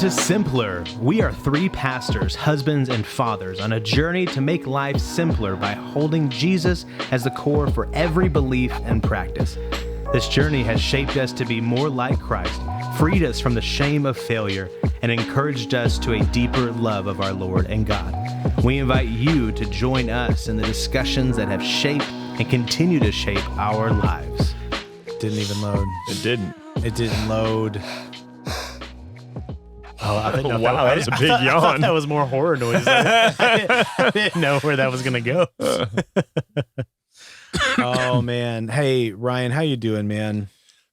to Simpler. We are three pastors, husbands, and fathers on a journey to make life simpler by holding Jesus as the core for every belief and practice. This journey has shaped us to be more like Christ, freed us from the shame of failure, and encouraged us to a deeper love of our Lord and God. We invite you to join us in the discussions that have shaped and continue to shape our lives. Didn't even load. It didn't. It didn't load. Oh, I didn't know wow, that was a big yawn. I thought that was more horror noise. I didn't know where that was going to go. Oh, man. Hey, Ryan, how you doing, man?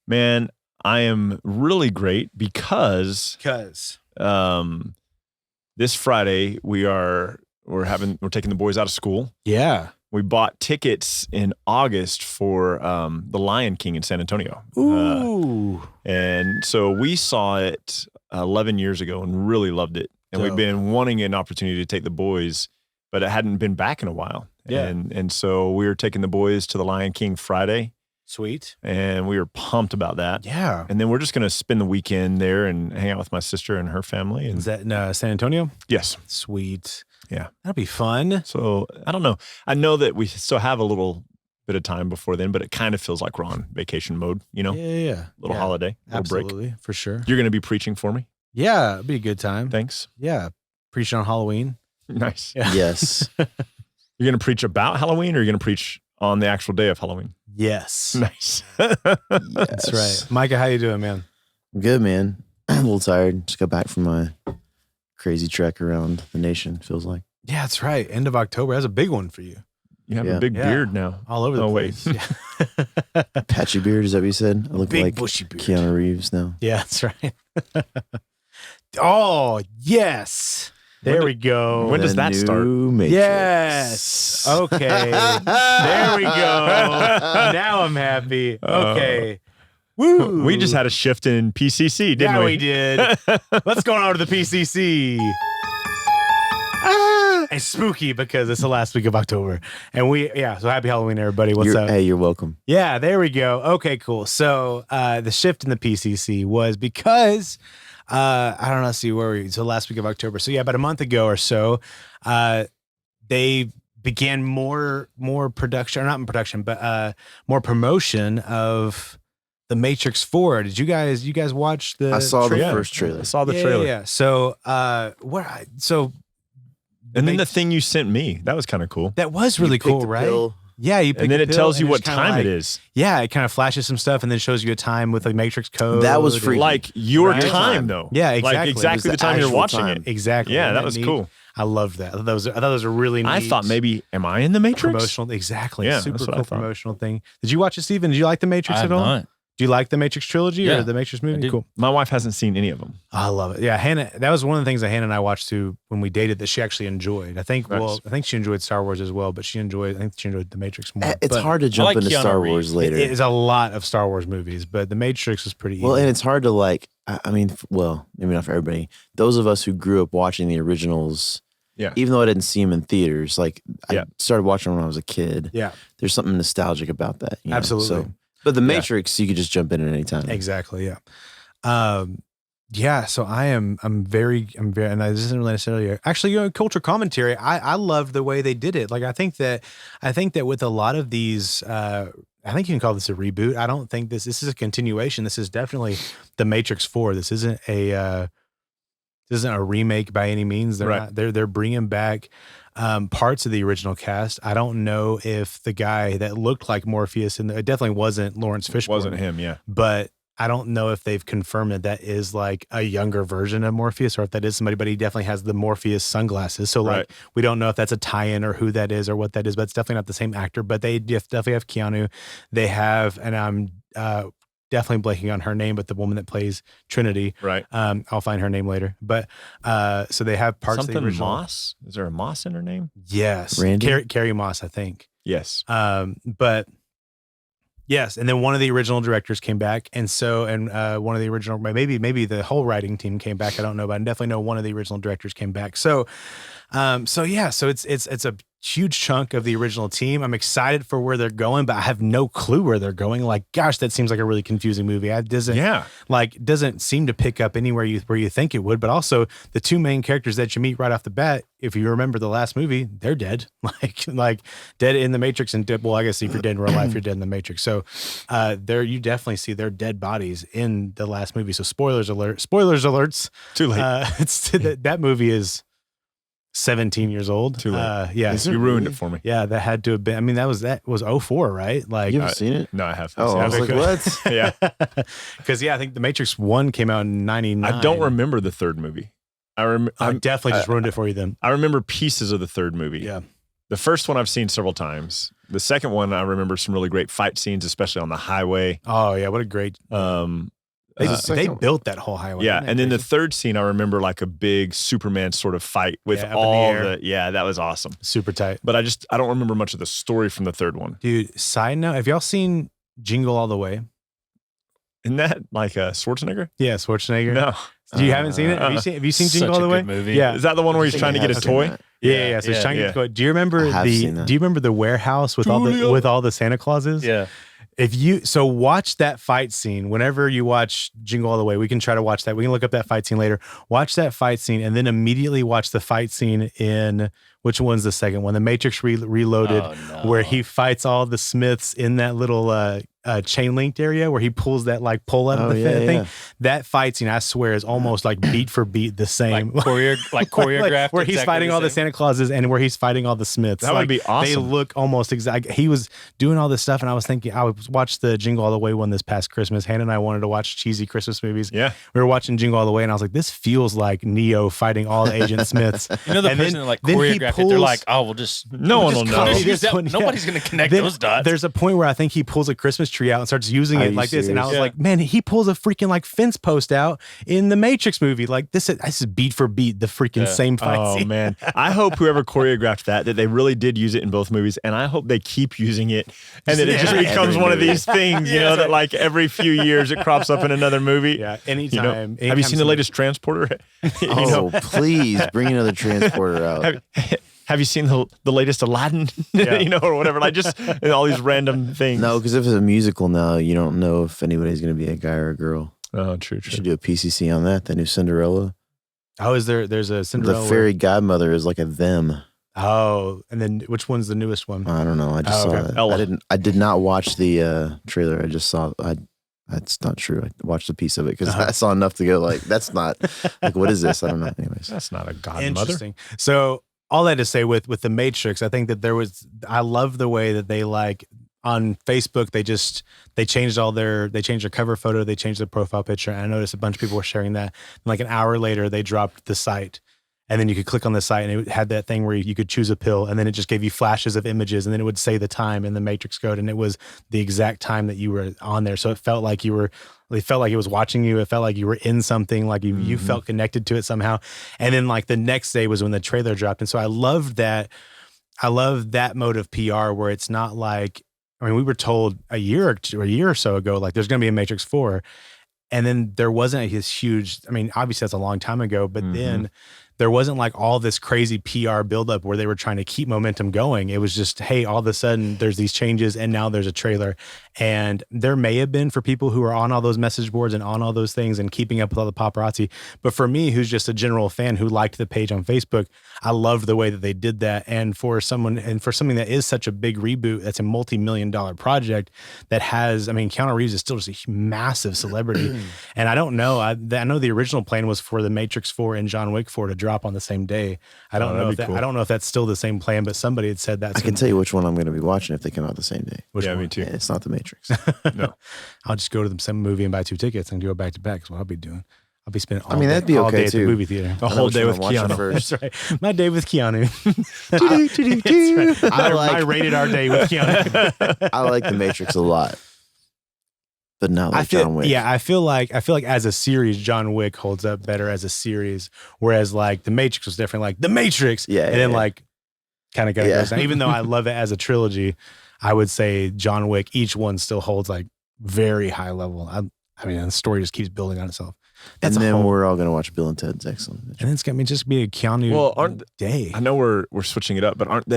Man, I am really great because this Friday we're taking the boys out of school. Yeah. We bought tickets in August for The Lion King in San Antonio. Ooh. And so we saw it 11 years ago and really loved it. And we've been wanting an opportunity to take the boys, but it hadn't been back in a while. Yeah. And so we were taking the boys to The Lion King Friday. Sweet. And we were pumped about that. Yeah. And then we're just going to spend the weekend there and hang out with my sister and her family. And Is that in San Antonio? yes. Sweet. Yeah. That'll be fun. So I don't know. I know that we still have a little bit of time before then, but it kind of feels like we're on vacation mode, you know? Yeah. Little holiday, little break. Absolutely. For sure. You're going to be preaching for me. Yeah. It'll be a good time. Thanks. Yeah. Preaching on Halloween. Nice. Yeah. Yes. You're going to preach about Halloween or you're going to preach on the actual day of Halloween? Yes. Nice. That's right. Micah, how you doing, man? I'm good, man. I'm a little tired. Just got back from my crazy trek around the nation, feels like. Yeah, that's right. End of October. That's a big one for you. You have Yeah. a big beard now. All over the place. Wait. Yeah. Patchy beard, is that what you said? I look Big like bushy beard. Keanu Reeves now. Yeah, that's right. Oh, yes. There we go. when does The that start? new Matrix. Yes. Okay. There we go. Now I'm happy. Okay. Woo. We just had a shift in PCC, didn't yeah, we? we did. Let's go on to the PCC. It's spooky because it's the last week of October. And so happy Halloween, everybody. What's up? Hey, you're welcome. Yeah, there we go. Okay, cool. So the shift in the PCC was because, I don't know, see where so last week of October. So yeah, about a month ago or so, they began more production, or not in production, but more promotion of The Matrix 4. Did you guys watch the I saw the trailer? first trailer. I saw the trailer. Yeah. So, And then the thing you sent me, that was kind of cool. that was really You picked cool, the right? pill. Yeah, you pick And then a it pill tells you and what it's kinda time like- it is. Yeah, it kind of flashes some stuff and then shows you a time with a Matrix code. That was freaky. Like your Right? time, though. Yeah, exactly. Like exactly It the was time the you're actual watching time. it. Exactly. Yeah, Isn't that was neat? cool. I loved that. I thought that was a really neat. I thought maybe, am I in the Matrix? promotional. Exactly. Yeah, Super that's what I cool thought. promotional thing. Did you watch it, Steven? Did you like the Matrix I at have all? not. Do you like the Matrix trilogy or Yeah, the Matrix movie? did. Cool. My wife hasn't seen any of them. I love it. Yeah, Hannah. That was one of the things that Hannah and I watched too when we dated that she actually enjoyed. I think. Nice. Well, I think she enjoyed Star Wars as well, but I think she enjoyed the Matrix more. It's But hard to jump like into Keanu Star Reeves. Wars later. It is a lot of Star Wars movies, but the Matrix is pretty easy. Well, and it's hard to like, I mean, well, maybe not for everybody. Those of us who grew up watching the originals, Yeah. even though I didn't see them in theaters, like Yeah. I started watching them when I was a kid. Yeah. There's something nostalgic about that. you know? Absolutely. So, but the Matrix, you could just jump in at any time. Exactly. Yeah. So I'm very, and this isn't really necessarily actually, culture commentary. I love the way they did it. Like, I think that with a lot of these, I think you can call this a reboot. I don't think this is a continuation. This is definitely the Matrix 4. This isn't a remake by any means. They're bringing back parts of the original cast. I don't know if the guy that looked like Morpheus, and it definitely wasn't Lawrence Fishburne. Wasn't him, yeah. But I don't know if they've confirmed that is like a younger version of Morpheus or if that is somebody, but he definitely has the Morpheus sunglasses. So like, Right. we don't know if that's a tie-in or who that is or what that is, but it's definitely not the same actor, but they definitely have Keanu. They have, and I'm definitely blanking on her name, but the woman that plays Trinity. Right. I'll find her name later. But so they have parts of Something the original. Moss? Is there a Moss in her name? Yes. Randy? Carrie Moss, I think. Yes. But yes, and then one of the original directors came back, and one of the original, maybe the whole writing team came back. I don't know, but I definitely know one of the original directors came back. So So it's a huge chunk of the original team. I'm excited for where they're going, but I have no clue where they're going. Like, gosh, that seems like a really confusing movie. It doesn't seem to pick up anywhere where you think it would. But also the two main characters that you meet right off the bat, if you remember the last movie, they're dead. Like dead in the Matrix and dead. Well, I guess if you're dead in real life, you're dead in the Matrix. So there you definitely see their dead bodies in the last movie. So spoilers alerts. Too late. That movie is 17 years old. Too late. Yeah. You ruined it for me. Yeah, that had to have been. I mean, that was 04, right? Like, You haven't seen it? No, I have. Oh, I was like, what? Yeah. Because I think The Matrix 1 came out in 99. I don't remember the third movie. I definitely just ruined it for you then. I remember pieces of the third movie. Yeah. The first one I've seen several times. The second one, I remember some really great fight scenes, especially on the highway. Oh yeah, what a great. They built that whole highway. Yeah, and then the third scene, I remember like a big Superman sort of fight with all that was awesome. Super tight. But I don't remember much of the story from the third one. Dude, side note, have y'all seen Jingle All the Way? Isn't that like a Schwarzenegger? Yeah, Schwarzenegger. No. You haven't seen it? Have you seen Jingle All the Way? Movie. Yeah. Is that the one where he's trying to get a toy? Yeah. So he's trying to get a toy. Do you remember the warehouse with all the Santa Clauses? Yeah. Watch that fight scene whenever you watch Jingle All the Way. We can try to watch that. We can look up that fight scene later. Watch that fight scene and then immediately watch the fight scene in which one's the second one? The Matrix Reloaded, where he fights all the Smiths in that little chain linked area where he pulls that like pull out of the thing. Yeah. That fight scene, I swear, is almost like beat for beat the same. Like choreographed. Where he's fighting all the Santa Clauses and where he's fighting all the Smiths. That would be awesome. They look almost exact. He was doing all this stuff and I was thinking, I watched the Jingle All the Way one this past Christmas. Hannah and I wanted to watch cheesy Christmas movies. Yeah. We were watching Jingle All the Way and I was like, this feels like Neo fighting all the Agent Smiths. You know the person that like choreographed it, they're like, oh, we'll just no one will know. Nobody's going to connect those dots. There's a point where I think he pulls a Christmas tree out and starts using it like this. And I was like, man, he pulls a freaking like fence post out in the Matrix movie. Like this is beat for beat the freaking same fight scene. Oh man. I hope whoever choreographed that they really did use it in both movies. And I hope they keep using it and that it just becomes one of these things, that like every few years it crops up in another movie. Yeah. Anytime. Have you seen the latest Transporter? Please bring another Transporter out. Have you seen the latest Aladdin? Or whatever. Like just all these random things. No, because if it's a musical now, you don't know if anybody's going to be a guy or a girl. Oh, true. You should do a PCC on that. The new Cinderella. Oh, there's a Cinderella. The fairy godmother is like a them. Oh, and then which one's the newest one? I don't know. I just saw that. Ella. I did not watch the trailer. I just saw. That's not true. I watched a piece of it because I saw enough to go like, that's not like, what is this? I don't know. Anyways, that's not a godmother. Interesting. So all that to say with the Matrix, I think that I love the way that they like on Facebook, they changed their cover photo, they changed their profile picture. And I noticed a bunch of people were sharing that. And like an hour later, they dropped the site. And then you could click on the site and it had that thing where you could choose a pill and then it just gave you flashes of images and then it would say the time in the Matrix code and it was the exact time that you were on there. So it felt like it was watching you. It felt like you were in something, like you felt connected to it somehow. And then like the next day was when the trailer dropped. And so I love that mode of PR where it's not like, I mean, we were told a year or so ago, like there's going to be a Matrix 4. And then there wasn't this huge, I mean, obviously that's a long time ago, but then there wasn't like all this crazy PR buildup where they were trying to keep momentum going. It was just, hey, all of a sudden there's these changes and now there's a trailer. And there may have been for people who are on all those message boards and on all those things and keeping up with all the paparazzi. But for me, who's just a general fan who liked the page on Facebook, I loved the way that they did that. And for something that is such a big reboot, that's a multi-million-dollar project that has, I mean, Keanu Reeves is still just a massive celebrity. And I don't know, I know the original plan was for the Matrix 4 and John Wick 4 to drop on the same day. I don't know if that's still the same plan, but somebody had said that. I can tell you which one I'm going to be watching if they come out the same day. Which one? Me too. Yeah, it's not the Matrix. No. I'll just go to the same movie and buy 2 tickets and go back to back. That's what I'll be doing. I'll be spending that'd be okay day too. At the movie theater. The whole day with Keanu. That's right. My day with Keanu. That's right. My rated R day with Keanu. I like The Matrix a lot, but not like John Wick. Yeah, I feel like as a series, John Wick holds up better as a series, whereas like The Matrix was definitely like The Matrix. Yeah, and then like kind of goes down. Even though I love it as a trilogy, I would say John Wick, each one still holds like very high level. I I mean, the story just keeps building on itself. And then we're all going to watch Bill and Ted's Excellent Adventure. And it's going to just be a Keanu day. I know we're switching it up, but aren't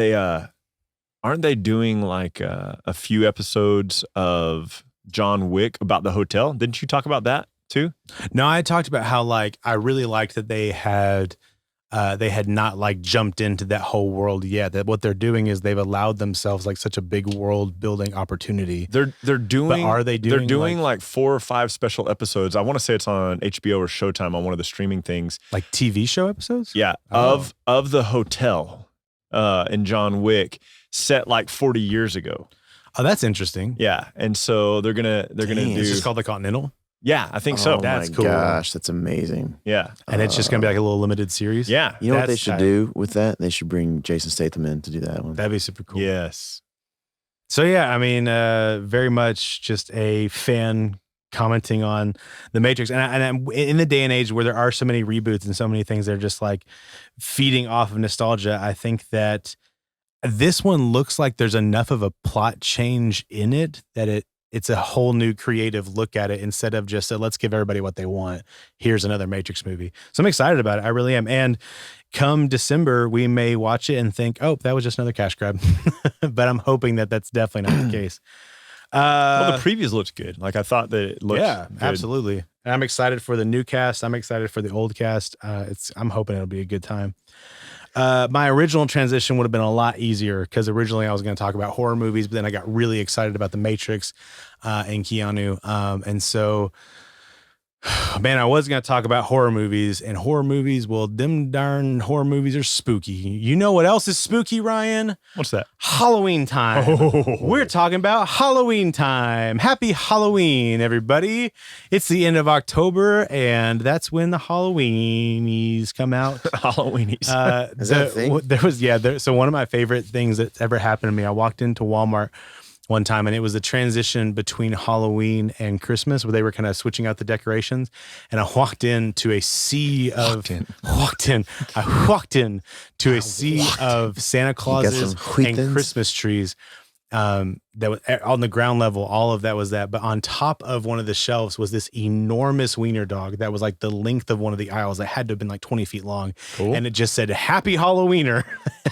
they doing like a few episodes of John Wick about the hotel? Didn't you talk about that too? No, I talked about how like I really liked that they had not like jumped into that whole world yet. That what they're doing is they've allowed themselves like such a big world building opportunity. They're doing. But are they doing? They're doing like 4 or 5 special episodes. I want to say it's on HBO or Showtime on one of the streaming things. Like TV show episodes? Yeah, of the hotel in John Wick, set like 40 years ago. Oh, that's interesting. Yeah, and so they're gonna do. It's just called the Continental. Yeah, I think so. That's cool. Gosh, that's amazing. Yeah, and it's just gonna be like a little limited series. Yeah, you know what they should do with that? They should bring Jason Statham in to do that one. That'd be super cool. Yes. So yeah, I mean, very much just a fan commenting on the Matrix, and in the day and age where there are so many reboots and so many things that are just like feeding off of nostalgia, I think that this one looks like there's enough of a plot change in it that it's a whole new creative look at it instead of just let's give everybody what they want. Here's another Matrix movie. So I'm excited about it. I really am. And come December, we may watch it and think, oh, that was just another cash grab. But I'm hoping that that's definitely not the case. Well, the previews looked good. Like I thought that it looked good. Absolutely. And I'm excited for the new cast. I'm excited for the old cast. I'm hoping it'll be a good time. My original transition would have been a lot easier because originally I was going to talk about horror movies, but then I got really excited about The Matrix and Keanu. And so, man, I was going to talk about horror movies, and horror movies, well, them darn horror movies are spooky. You know what else is spooky, Ryan? What's that? Halloween time. Oh. We're talking about Halloween time. Happy Halloween, everybody. It's the end of October, and that's when the Halloweenies come out. Halloweenies. Is that a thing? So one of my favorite things that's ever happened to me, I walked into Walmart one time, and it was the transition between Halloween and Christmas where they were kind of switching out the decorations. And I walked into a sea of Santa Clauses and Christmas trees. That was on the ground level, all of that was that. But on top of one of the shelves was this enormous wiener dog that was like the length of one of the aisles. That had to have been like 20 feet long. Cool. And it just said, Happy Halloweener.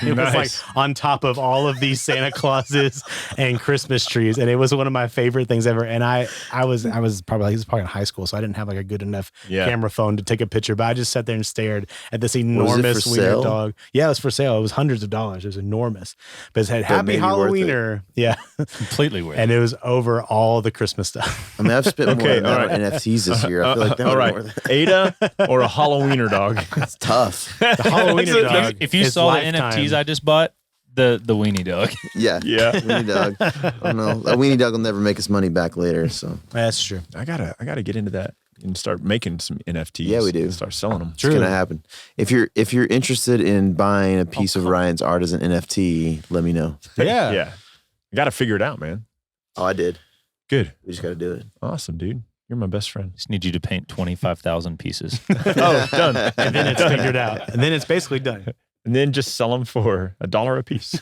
It was like on top of all of these Santa Clauses and Christmas trees. And it was one of my favorite things ever. And I was probably in high school, so I didn't have like a good enough camera phone to take a picture, but I just sat there and stared at this enormous wiener dog. Yeah, it was for sale. It was hundreds of dollars. It was enormous. But it said, Happy Halloweener. Yeah. Completely weird. And it was over all the Christmas stuff. I mean, I've spent more than on NFTs this year. I feel like that all right. Ada or a Halloweener dog? It's tough. The Halloweener dog. If you saw the NFTs I just bought, the weenie dog. Yeah. Weenie dog. I don't know. A weenie dog will never make us money back later. So that's true. I gotta get into that and start making some NFTs. Yeah, we do. Start selling them. It's gonna happen. If you're interested in buying a piece of Ryan's art as an NFT, let me know. Yeah. Yeah. I gotta figure it out, man. Oh, I did. Good. We just gotta do it. Awesome, dude. You're my best friend. Just need you to paint 25,000 pieces. Oh, done. And then it's figured out. And then it's basically done. And then just sell them for $1 a piece.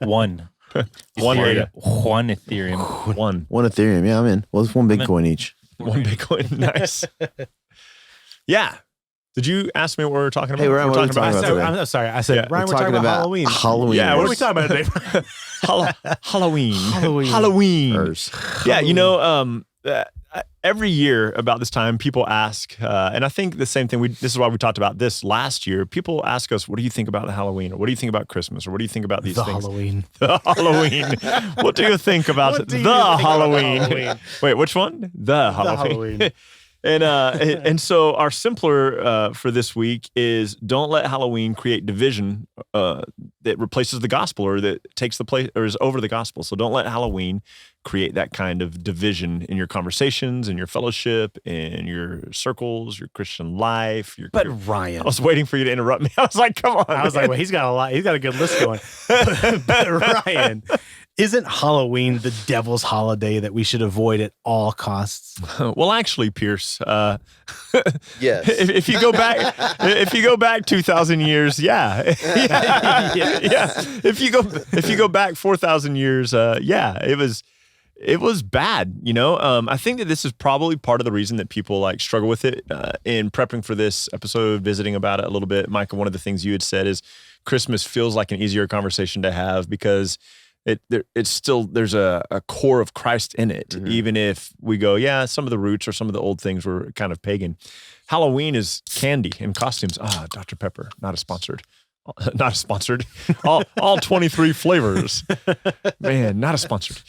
One Ethereum. One Ethereum. One Ethereum. Yeah, I'm in. Well, it's one Bitcoin each. One Bitcoin. Nice. Yeah. Did you ask me what we were talking about? Hey, Ryan, what are we talking about today? I'm sorry. I said, Ryan, we're talking about Halloween. Halloween. Yeah, what are we talking about today? Halloween. Yeah, you know, every year about this time, people ask, and I think the same thing. This is why we talked about this last year. People ask us, "What do you think about Halloween?" Or "What do you think about Christmas?" Or "What do you think about these things?" Halloween. The Halloween. What do you think about Halloween? Wait, which one? The Halloween. And so our simpler for this week is don't let Halloween create division that replaces the gospel or that takes the place or is over the gospel. So don't let Halloween create that kind of division in your conversations, in your fellowship, in your circles, your Christian life. Ryan, I was waiting for you to interrupt me. I was like, come on. I was like, well, he's got a lot. He's got a good list going. but Ryan, isn't Halloween the devil's holiday that we should avoid at all costs? Well, actually, Pierce, yes. If you go back 2,000 years, yeah. If you go back 4,000 years, yeah, it was bad, I think that this is probably part of the reason that people like struggle with it. In prepping for this episode, visiting about it a little bit, Micah, one of the things you had said is Christmas feels like an easier conversation to have because it's still, there's a core of Christ in it, even if we go, yeah, some of the roots or some of the old things were kind of pagan. Halloween is candy and costumes. Dr. Pepper, not a sponsored. Not a sponsored. All 23 flavors. Man, not a sponsored.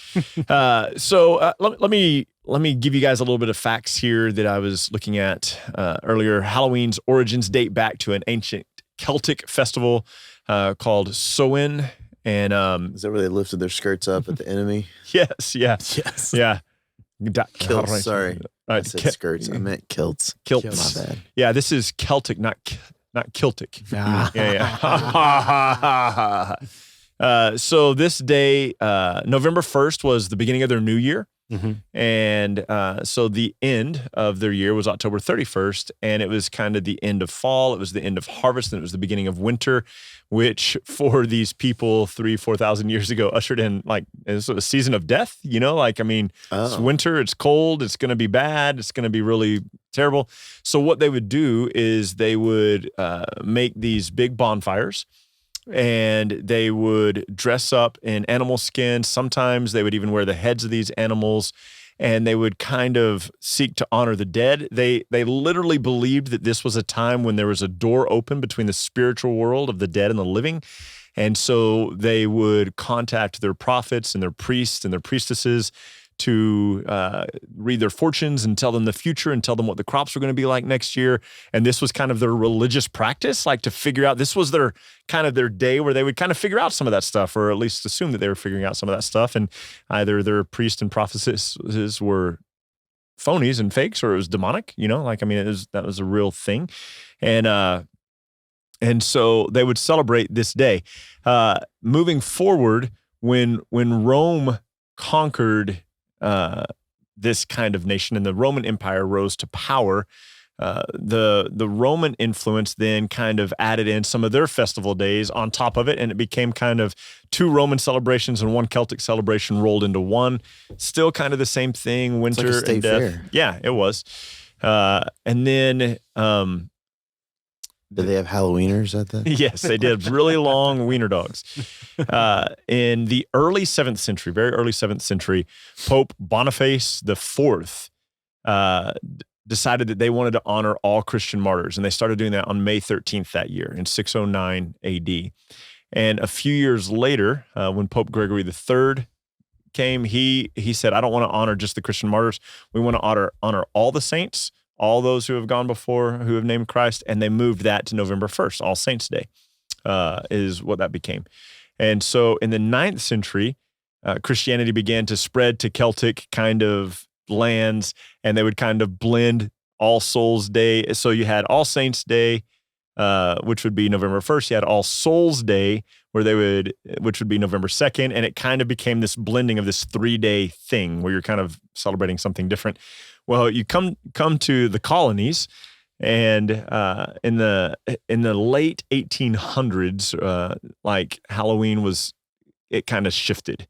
So let me give you guys a little bit of facts here that I was looking at earlier. Halloween's origins date back to an ancient Celtic festival called Samhain. And is that where they lifted their skirts up at the enemy? Yes. Yeah. Kilts. Sorry, I said skirts. I meant kilts. Kilts. My bad. Yeah, this is Celtic, not Celtic. Yeah. So this day, November 1st was the beginning of their new year. And so the end of their year was October 31st, and it was kind of the end of fall. It was the end of harvest, and it was the beginning of winter, which for these people 4,000 years ago ushered in like it's a season of death. It's winter, it's cold, it's going to be bad, it's going to be really terrible. So what they would do is they would make these big bonfires. And they would dress up in animal skin. Sometimes they would even wear the heads of these animals, and they would kind of seek to honor the dead. They literally believed that this was a time when there was a door open between the spiritual world of the dead and the living. And so they would contact their prophets and their priests and their priestesses to read their fortunes and tell them the future and tell them what the crops were going to be like next year. And this was kind of their religious practice, like to figure out, this was their kind of their day where they would kind of figure out some of that stuff, or at least assume that they were figuring out some of that stuff. And either their priests and prophetesses were phonies and fakes, or it was demonic, that was a real thing. And so they would celebrate this day. Moving forward, when Rome conquered this kind of nation and the Roman Empire rose to power, the Roman influence then kind of added in some of their festival days on top of it, and it became kind of two Roman celebrations and one Celtic celebration rolled into one. Still kind of the same thing, winter it's like a state and death. fair. Yeah, it was. And then did they have Halloweeners at that? yes, they did. Really long wiener dogs. In the early 7th century, very early 7th century, Pope Boniface IV decided that they wanted to honor all Christian martyrs, and they started doing that on May 13th that year in 609 AD. And a few years later, when Pope Gregory III came, he said, I don't want to honor just the Christian martyrs. We want to honor all the saints, all those who have gone before, who have named Christ, and they moved that to November 1st, All Saints Day, is what that became. And so in the 9th century, Christianity began to spread to Celtic kind of lands, and they would kind of blend All Souls Day. So you had All Saints Day, which would be November 1st. You had All Souls Day, which would be November 2nd, and it kind of became this blending of this 3-day thing where you're kind of celebrating something different. Well, you come to the colonies, and in the late 1800s, like Halloween it kind of shifted,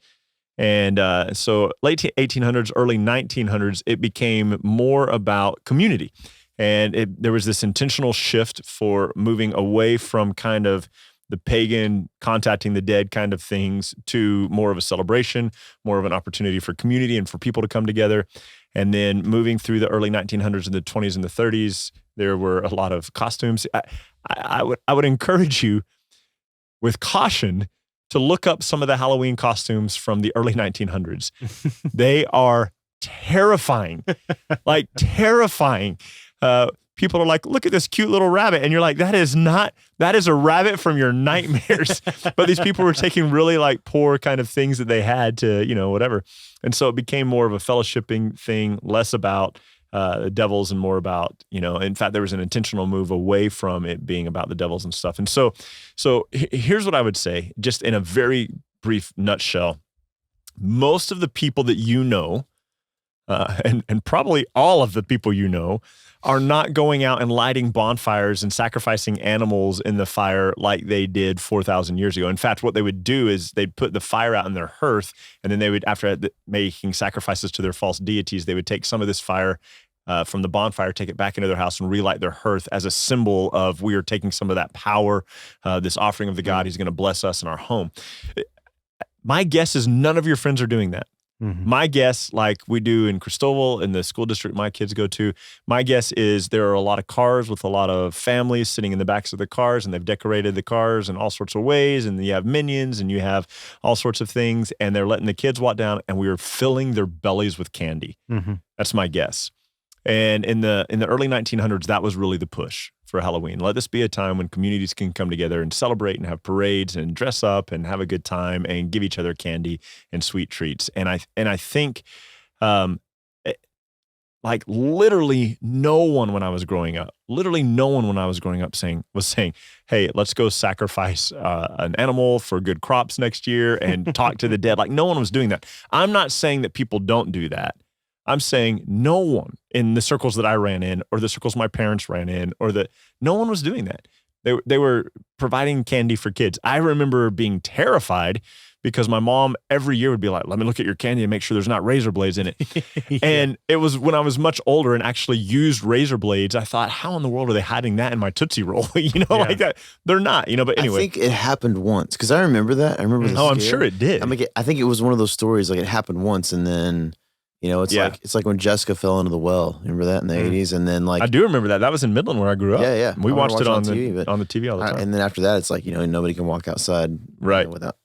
and so late 1800s, early 1900s, it became more about community, and there was this intentional shift for moving away from kind of the pagan contacting the dead kind of things to more of a celebration, more of an opportunity for community and for people to come together. And then moving through the early 1900s and the 20s and the 30s, there were a lot of costumes. I would encourage you with caution to look up some of the Halloween costumes from the early 1900s. They are terrifying, like terrifying. People are like, look at this cute little rabbit. And you're like, that is a rabbit from your nightmares. But these people were taking really like poor kind of things that they had to, whatever. And so it became more of a fellowshipping thing, less about the devils and more about, in fact, there was an intentional move away from it being about the devils and stuff. And so here's what I would say, just in a very brief nutshell. Most of the people that and probably all of the people you know, are not going out and lighting bonfires and sacrificing animals in the fire like they did 4,000 years ago. In fact, what they would do is they'd put the fire out in their hearth, and then they would, after making sacrifices to their false deities, they would take some of this fire from the bonfire, take it back into their house and relight their hearth as a symbol of we are taking some of that power, this offering of the God who's going to bless us in our home. My guess is none of your friends are doing that. Mm-hmm. My guess, like we do in Cristobal, in the school district my kids go to, my guess is there are a lot of cars with a lot of families sitting in the backs of the cars, and they've decorated the cars in all sorts of ways, and you have minions, and you have all sorts of things, and they're letting the kids walk down, and we are filling their bellies with candy. Mm-hmm. That's my guess. And in the early 1900s, that was really the push for Halloween. Let this be a time when communities can come together and celebrate and have parades and dress up and have a good time and give each other candy and sweet treats. And I think, like literally no one when I was growing up, was saying, "Hey, let's go sacrifice an animal for good crops next year and talk to the dead." Like no one was doing that. I'm not saying that people don't do that. I'm saying no one in the circles that I ran in or the circles my parents ran in no one was doing that. They were providing candy for kids. I remember being terrified because my mom every year would be like, "Let me look at your candy and make sure there's not razor blades in it." Yeah. And it was when I was much older and actually used razor blades, I thought, how in the world are they hiding that in my Tootsie Roll? Like that. They're not, but anyway. I think it happened once because I remember that. I remember the I'm scare. sure it did. I think it was one of those stories like it happened once and then it's like when Jessica fell into the well. Remember that in the 80s? And then I do remember that. That was in Midland where I grew up. Yeah. We watched it on the TV all the time. And then after that, it's like, nobody can walk outside. Right. Without.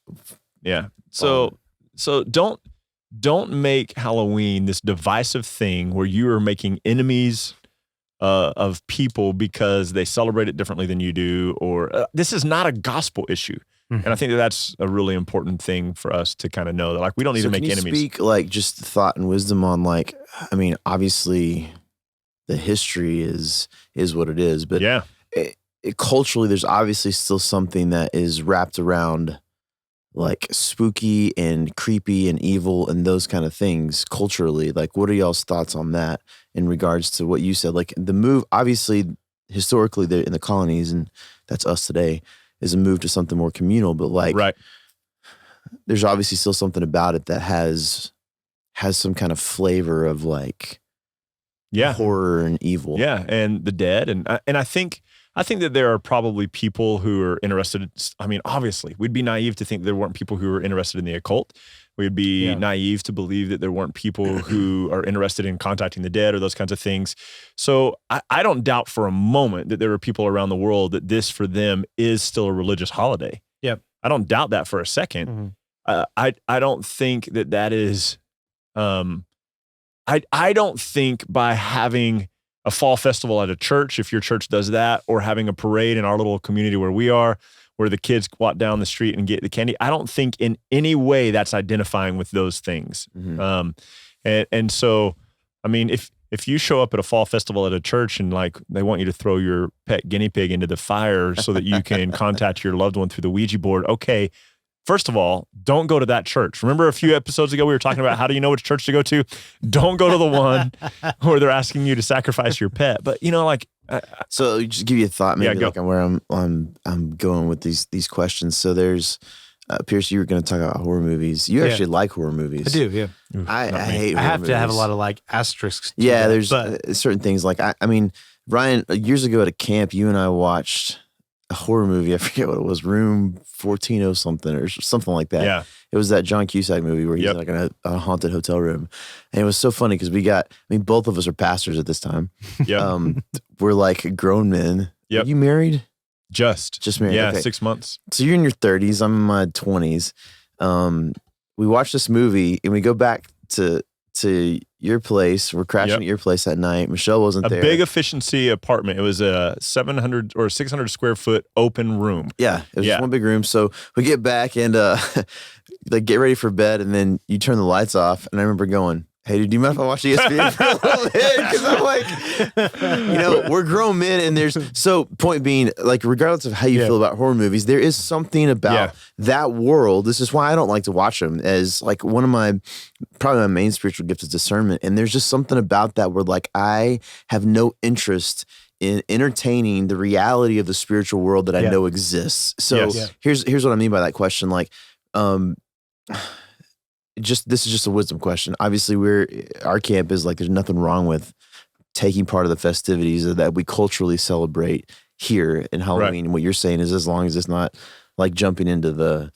Yeah. So don't make Halloween this divisive thing where you are making enemies of people because they celebrate it differently than you do, or this is not a gospel issue. Mm-hmm. And I think that's a really important thing for us to kind of know that, like, we don't need to make enemies. Speak like just thought and wisdom on obviously the history is what it is, but yeah, culturally there's obviously still something that is wrapped around like spooky and creepy and evil and those kind of things culturally. Like, what are y'all's thoughts on that in regards to what you said? Like the move, obviously historically they're in the colonies, and that's us today, is a move to something more communal, but like, right. There's obviously still something about it that has some kind of flavor of like, horror and evil. Yeah, and the dead, and I think that there are probably people who are interested. Obviously, we'd be naive to think there weren't people who are interested in the occult. We'd be naive to believe that there weren't people who are interested in contacting the dead or those kinds of things. So I don't doubt for a moment that there are people around the world that this for them is still a religious holiday. Yep. I don't doubt that for a second. Mm-hmm. I don't think that is. I don't think by having a fall festival at a church, if your church does that, or having a parade in our little community where we are, where the kids walk down the street and get the candy, I don't think in any way that's identifying with those things. Mm-hmm. And so, if you show up at a fall festival at a church and like they want you to throw your pet guinea pig into the fire so that you can contact your loved one through the Ouija board, okay. First of all, don't go to that church. Remember a few episodes ago we were talking about how do you know which church to go to? Don't go to the one where they're asking you to sacrifice your pet. But so just give you a thought, maybe like on where I'm going with these questions. So there's Pierce, you were going to talk about horror movies. You actually like horror movies. I do, yeah. I hate. I have horror to have a movies. lot of like asterisks. Yeah, that, there's certain things like Ryan, years ago at a camp, you and I watched a horror movie. I forget what it was, Room 14 something or something like that. Yeah. It was that John Cusack movie where he's like in a haunted hotel room. And it was so funny because both of us are pastors at this time. Yeah. We're like grown men. Yep. Are you married? Just married. Yeah, okay. 6 months. So you're in your 30s. I'm in my 20s. We watched this movie and we go back to your place. We're crashing at your place that night. Michelle wasn't there. A big efficiency apartment. It was a 700 or 600 square foot open room. Yeah, it was just one big room. So we get back and like get ready for bed, and then you turn the lights off. And I remember going, hey, dude, do you mind if I watch ESPN for a little bit? Because I'm like, we're grown men, and there's point being, like, regardless of how you feel about horror movies, there is something about that world. This is why I don't like to watch them. As like one of probably my main spiritual gifts is discernment, and there's just something about that where like I have no interest in entertaining the reality of the spiritual world that I know exists. So here's what I mean by that question. Like, this is just a wisdom question. Obviously, our camp is like, there's nothing wrong with taking part of the festivities that we culturally celebrate here in Halloween. And what you're saying is, as long as it's not like jumping into the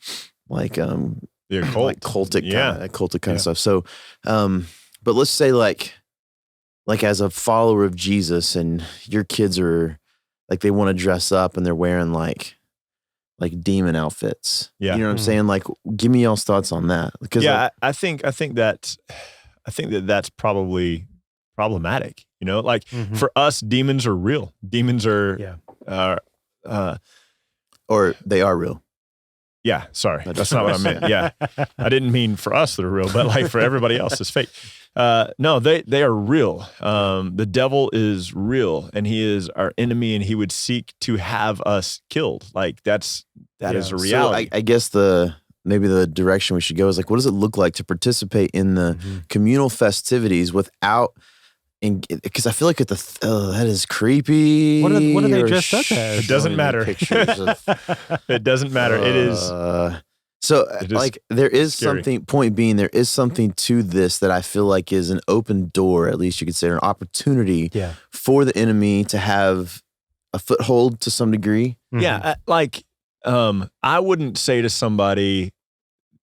like the occult, like cultic kind of stuff. So, but let's say like as a follower of Jesus, and your kids are like, they want to dress up and they're wearing like demon outfits. Yeah. You know what I'm saying? Like, give me y'all's thoughts on that. Because I think that's probably problematic. Like for us, demons are real. Demons are, or they are real. Yeah. Sorry. That's not what I meant. Yeah. I didn't mean for us they're real, but like for everybody else it's fake. No, they are real. The devil is real, and he is our enemy, and he would seek to have us killed. Like that is a reality. So I guess maybe the direction we should go is like, what does it look like to participate in the communal festivities without? Because I feel like that is creepy. What are they dressed up as? It doesn't matter. It doesn't matter. It is. So like there is scary. something, point being, there is something to this that I feel like is an open door, at least you could say, or an opportunity for the enemy to have a foothold to some degree. Yeah. I wouldn't say to somebody,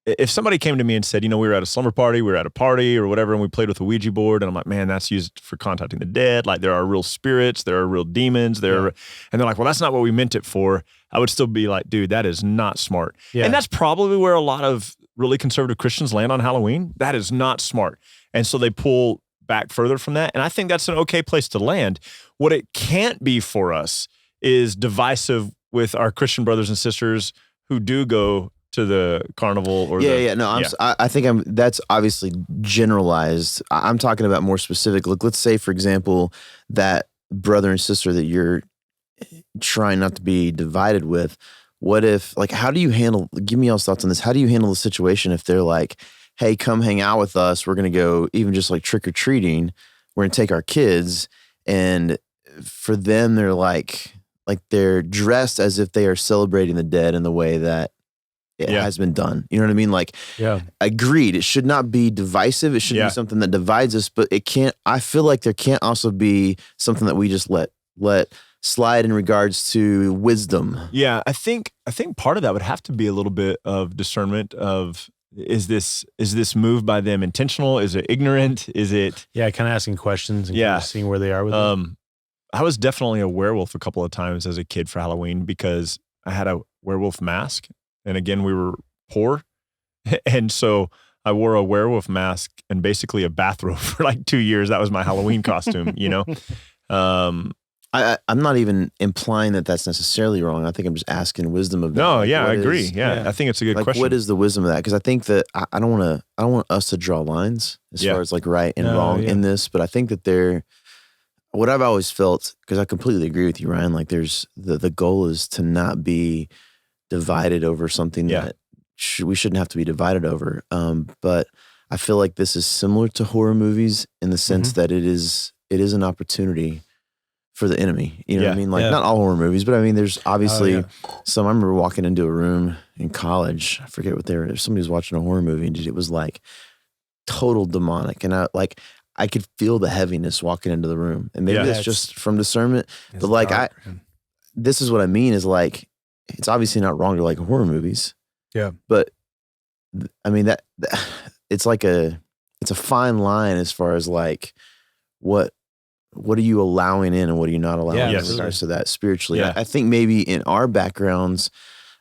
if somebody came to me and said, we were at a slumber party, we were at a party or whatever, and we played with a Ouija board, and I'm like, man, that's used for contacting the dead. Like, there are real spirits, there are real demons, and they're like, well, that's not what we meant it for. I would still be like, dude, that is not smart. Yeah. And that's probably where a lot of really conservative Christians land on Halloween. That is not smart. And so they pull back further from that. And I think that's an okay place to land. What it can't be for us is divisive with our Christian brothers and sisters who do go to the carnival or I think that's obviously generalized. I'm talking about more specific. Look, let's say, for example, that brother and sister that you're trying not to be divided with. What if, like, how do you handle, give me y'all's thoughts on this. How do you handle the situation if they're like, hey, come hang out with us. We're going to go even just like trick or treating. We're going to take our kids. And for them, they're like they're dressed as if they are celebrating the dead in the way that it has been done. You know what I mean? Like, agreed. It should not be divisive. It should be something that divides us, but it can't, I feel like there can't also be something that we just let slide in regards to wisdom. Yeah. I think part of that would have to be a little bit of discernment of, is this move by them intentional? Is it ignorant? Is it? Yeah. Kind of asking questions and kind of seeing where they are with it. I was definitely a werewolf a couple of times as a kid for Halloween because I had a werewolf mask. And again, we were poor. And so I wore a werewolf mask and basically a bathrobe for like 2 years. That was my Halloween costume, I'm not even implying that that's necessarily wrong. I think I'm just asking wisdom of that. No, I agree. Yeah. I think it's a good question. What is the wisdom of that? Because I think that I don't want us to draw lines as far as like right and wrong in this, but I think that what I've always felt, because I completely agree with you, Ryan, like there's the goal is to not be divided over something that we shouldn't have to be divided over. But I feel like this is similar to horror movies in the sense that it is an opportunity for the enemy. You know what I mean? Like not all horror movies, but I mean, there's obviously some. I remember walking into a room in college. I forget what somebody was watching a horror movie and it was like total demonic. And I could feel the heaviness walking into the room. And maybe that's just from discernment, but like this is what I mean is like, it's obviously not wrong to like horror movies. Yeah. But I mean that it's a fine line as far as like what are you allowing in and what are you not allowing in regards to that spiritually. Yeah. I think maybe in our backgrounds,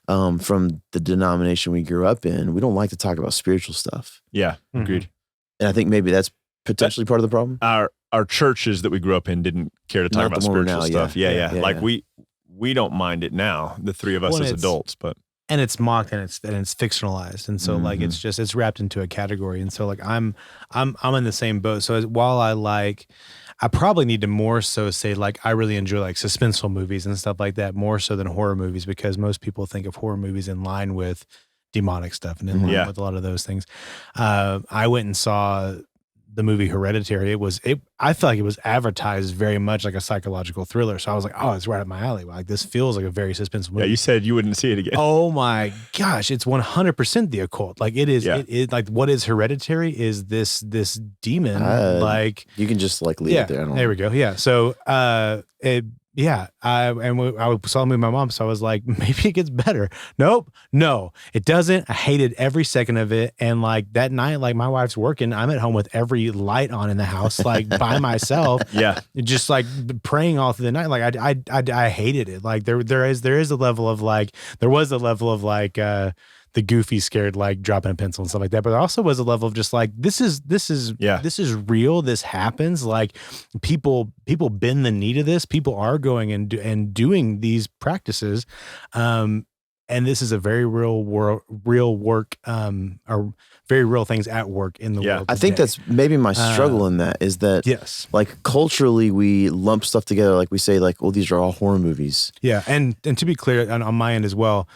from the denomination we grew up in, we don't like to talk about spiritual stuff. Yeah. Agreed. And I think maybe that's potentially part of the problem. Our churches that we grew up in didn't care to talk about spiritual stuff. Yeah. Like we don't mind it now, the three of us as adults, but and it's mocked and it's fictionalized, and so like it's wrapped into a category, and so like I'm in the same boat. So while I probably need to more so say like I really enjoy like suspenseful movies and stuff like that more so than horror movies, because most people think of horror movies in line with demonic stuff and in line with a lot of those things. I went and saw the movie Hereditary. I feel like it was advertised very much like a psychological thriller. So I was like, oh, it's right up my alley. Like this feels like a very suspenseful movie. Yeah, you said you wouldn't see it again. Oh my gosh, it's 100% the occult. Like it is. Yeah. It like what is Hereditary is this demon. Like you can just like leave it there. There we go. Yeah. So I saw the movie with my mom, so I was like, maybe it gets better. Nope, no, it doesn't. I hated every second of it. And like that night, like my wife's working, I'm at home with every light on in the house, like by myself. Yeah, just like praying all through the night. Like I hated it. Like there was a level of the goofy scared, like dropping a pencil and stuff like that. But there also was a level of just like, this is real. This happens. Like people bend the knee to this. People are going and doing these practices. And this is a very real work, or very real things at work in the world. I think that's maybe my struggle in that is that, like culturally we lump stuff together. Like we say like, oh, these are all horror movies. Yeah. And to be clear on my end as well,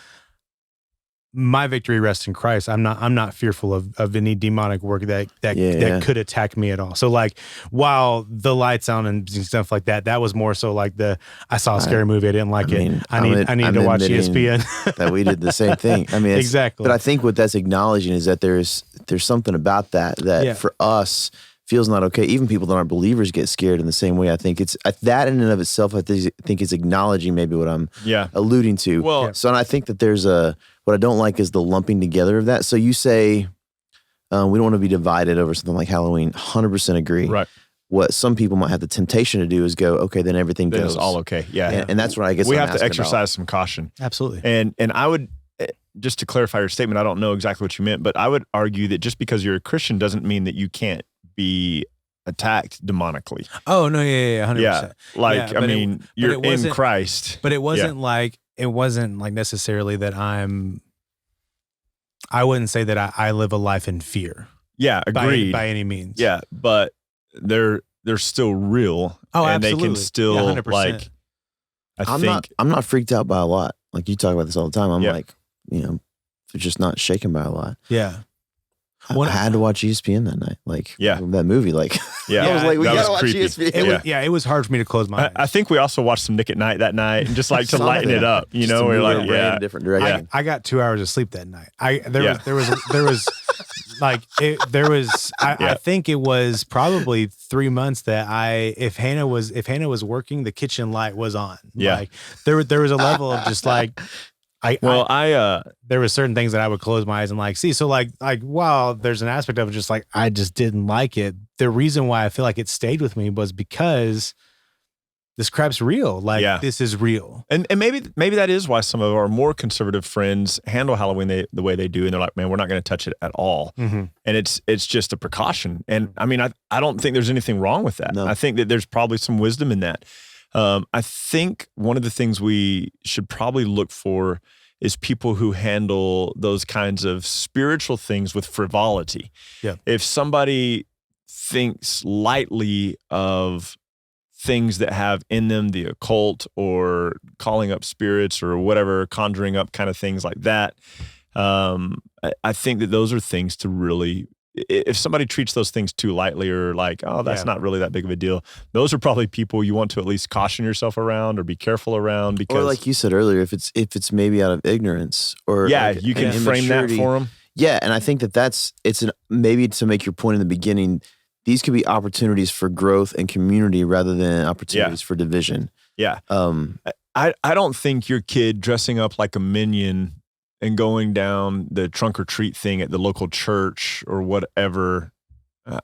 my victory rests in Christ. I'm not fearful of any demonic work that could attack me at all. So like while the lights on and stuff like that was more so like I saw a scary movie, I didn't like it. I need to watch ESPN. That we did the same thing. I mean, exactly. But I think what that's acknowledging is that there's something about that for us feels not okay. Even people that aren't believers get scared in the same way. I think it's that in and of itself. I think is acknowledging maybe what I'm alluding to. Well, so and I think that there's what I don't like is the lumping together of that. So you say we don't want to be divided over something like Halloween. 100% agree. Right. What some people might have the temptation to do is go, okay, then everything goes. It's all okay. Yeah. And that's what I guess we I'm have to exercise about. some caution. Absolutely. And I would, just to clarify your statement, I don't know exactly what you meant, but I would argue that just because you're a Christian doesn't mean that you can't be attacked demonically. Oh no, yeah, 100%. Yeah, like I mean, you're in Christ, but it wasn't like necessarily that I wouldn't say that I live a life in fear. Yeah, agreed by any means. Yeah, but they're still real. Oh, and absolutely. They can still 100%. like. I'm not freaked out by a lot. Like you talk about this all the time. I'm like, just not shaken by a lot. Yeah. I had to watch ESPN that night. Like, that movie. Like, I was like, we gotta watch ESPN. It was hard for me to close my eyes. I think we also watched some Nick at Night that night, and just like to lighten it up. You know, we're like, in a different direction. I got 2 hours of sleep that night. There was I think it was probably 3 months that if Hannah was working, the kitchen light was on. Yeah. Like there was a level of just like. There were certain things that I would close my eyes and like see. So like while there's an aspect of it, just like I just didn't like it. The reason why I feel like it stayed with me was because this crap's real. Like this is real. And maybe that is why some of our more conservative friends handle Halloween the way they do, and they're like, man, we're not going to touch it at all. Mm-hmm. And it's just a precaution. And I mean, I don't think there's anything wrong with that. No. I think that there's probably some wisdom in that. I think one of the things we should probably look for is people who handle those kinds of spiritual things with frivolity. Yeah. If somebody thinks lightly of things that have in them the occult or calling up spirits or whatever, conjuring up kind of things like that, I think that those are things to really, if somebody treats those things too lightly or like, oh, that's not really that big of a deal, those are probably people you want to at least caution yourself around or be careful around. Because, or like you said earlier, if it's maybe out of ignorance or you can frame that for them. Yeah, and I think maybe to make your point in the beginning, these could be opportunities for growth and community rather than opportunities for division. Yeah. I don't think your kid dressing up like a minion and going down the trunk or treat thing at the local church or whatever,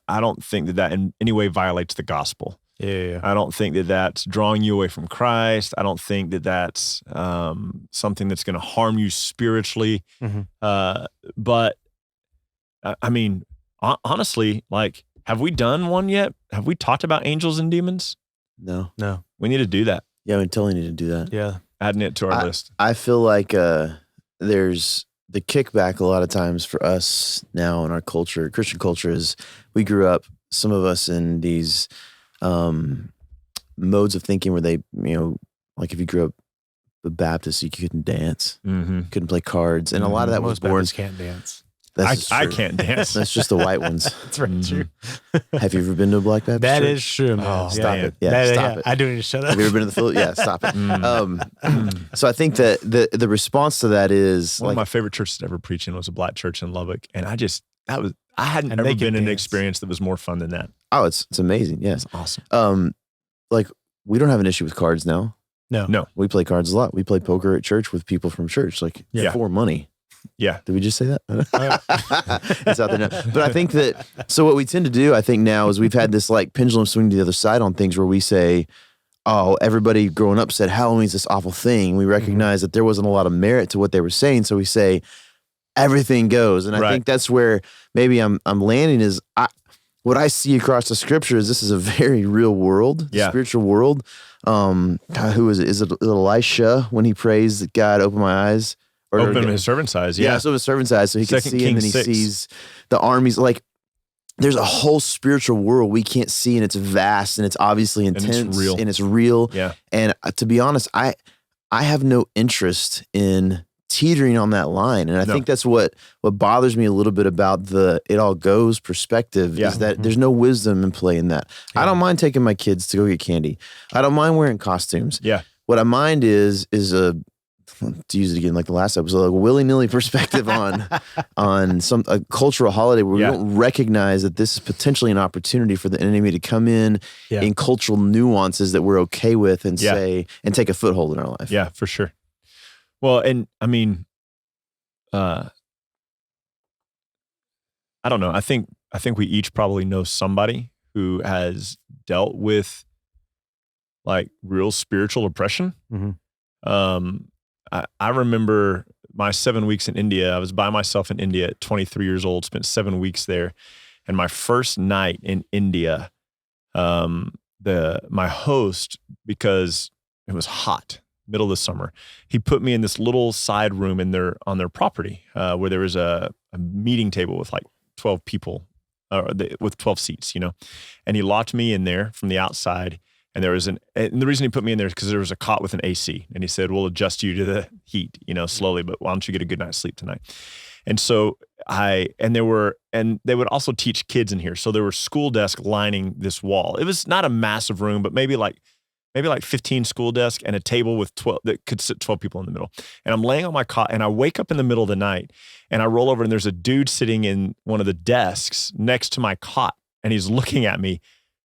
I don't think that in any way violates the gospel. Yeah. I don't think that that's drawing you away from Christ. I don't think that that's something that's going to harm you spiritually. Mm-hmm. But I mean, honestly, like, have we done one yet? Have we talked about angels and demons? No. We need to do that. Yeah, we totally need to do that. Yeah. Adding it to our list. I feel like there's the kickback a lot of times for us now in our culture, Christian culture, is we grew up, some of us, in these modes of thinking where they, like if you grew up a Baptist, you couldn't dance, couldn't play cards, and a lot of that was Most born. Baptists can't dance. I can't dance. That's just the white ones. That's very true. Have you ever been to a Black Baptist That church? is true, man. Oh, Stop man. it. Yeah, stop it. I do need to shut up. Have you ever been to the Philippines? Yeah, stop it. So I think that the response to that is One of like, my favorite churches to ever preach in was a black church in Lubbock, and I hadn't And ever they been could in an dance. experience that was more fun than that. oh, it's amazing. Yes. It's awesome. Like we don't have an issue with cards now. No. We play cards a lot. We play poker at church with people from church, like Yeah. for money. Yeah. Did we just say that? It's out there now. But I think that, so what we tend to do, I think now, is we've had this like pendulum swing to the other side on things where we say, oh, everybody growing up said Halloween's this awful thing. We recognize that there wasn't a lot of merit to what they were saying. So we say everything goes. And I Right. think that's where maybe I'm landing is what I see across the scripture is this is a very real world, Yeah. spiritual world. God, who is it? Is it Elisha when he prays that God open my eyes? Open his servant's eyes. Yeah, Yeah. so his servant's eyes, so he can 2 see, and then Kings he 6. sees the armies. Like, there's a whole spiritual world we can't see, and it's vast, and it's obviously it's intense, real. and it's real. Yeah. And to be honest, I have no interest in teetering on that line, and I No. think that's what bothers me a little bit about the it all goes perspective Yeah. is that there's no wisdom in play in that. I don't mind taking my kids to go get candy. I don't mind wearing costumes. Yeah. What I mind is a, to use it again like the last episode, like a willy-nilly perspective on a cultural holiday where Yeah. we don't recognize that this is potentially an opportunity for the enemy to come in cultural nuances that we're okay with and Yeah. say and take a foothold in our life. Yeah, for sure. Well, and I mean, I don't know. I think we each probably know somebody who has dealt with like real spiritual oppression. I remember my 7 weeks in India. I was by myself in India at 23 years old, spent 7 weeks there. And my first night in India, my host, because it was hot, middle of the summer, he put me in this little side room on their property where there was a meeting table with like 12 people, with 12 seats, and he locked me in there from the outside. And and the reason he put me in there is because there was a cot with an AC, and he said, "We'll adjust you to the heat, slowly, but why don't you get a good night's sleep tonight?" And so and they would also teach kids in here. So there were school desks lining this wall. It was not a massive room, but maybe like 15 school desks and a table with 12 that could sit 12 people in the middle. And I'm laying on my cot, and I wake up in the middle of the night, and I roll over, and there's a dude sitting in one of the desks next to my cot, and he's looking at me,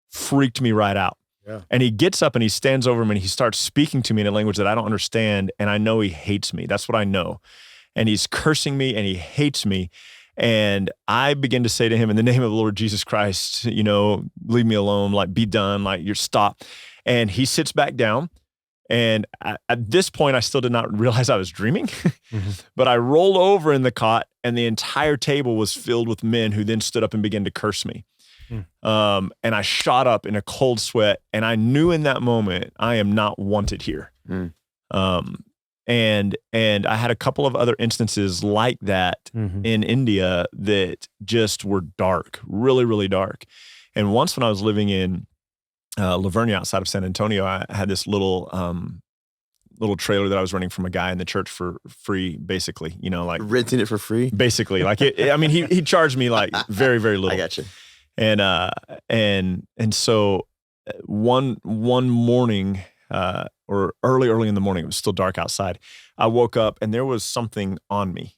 freaked me right out. Yeah. And he gets up and he stands over me and he starts speaking to me in a language that I don't understand. And I know he hates me. That's what I know. And he's cursing me and he hates me. And I begin to say to him, in the name of the Lord Jesus Christ, leave me alone, like be done, like you're stop. And he sits back down. And at this point, I still did not realize I was dreaming, but I rolled over in the cot and the entire table was filled with men who then stood up and began to curse me. And I shot up in a cold sweat, and I knew in that moment I am not wanted here. And I had a couple of other instances like that in India that just were dark, really, really dark. And once when I was living in Lavernia outside of San Antonio, I had this little trailer that I was renting from a guy in the church for free, basically, like Renting it for free? basically like he charged me like very, very little. I got you. And so one morning, or early in the morning, it was still dark outside. I woke up and there was something on me,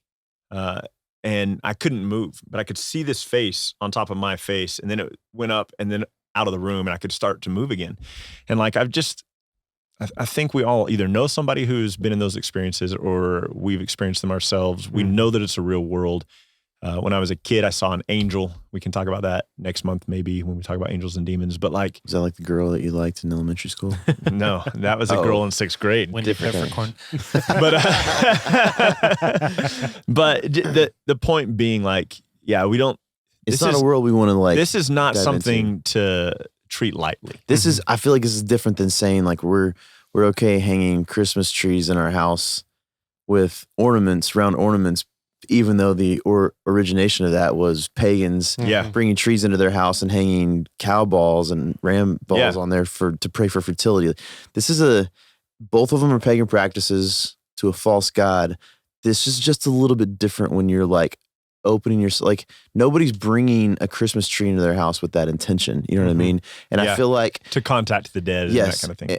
and I couldn't move, but I could see this face on top of my face, and then it went up and then out of the room, and I could start to move again. And like I think we all either know somebody who's been in those experiences or we've experienced them ourselves. We know that it's a real world. When I was a kid, I saw an angel. We can talk about that next month, maybe, when we talk about angels and demons. But like, Is that like the girl that you liked in elementary school? no, that was a girl in 6th grade. Wendy Different Peppercorn. But the point being, like, yeah, we don't. It's not a world we want to like. This is not dive something to treat lightly. This is, I feel like this is different than saying like we're okay hanging Christmas trees in our house with ornaments, round ornaments, even though the origination of that was pagans bringing trees into their house and hanging cow balls and ram balls on there to pray for fertility. Both of them are pagan practices to a false god. This is just a little bit different when you're like opening your, like nobody's bringing a Christmas tree into their house with that intention. You know what I mean? And I feel like to contact the dead and that kind of thing.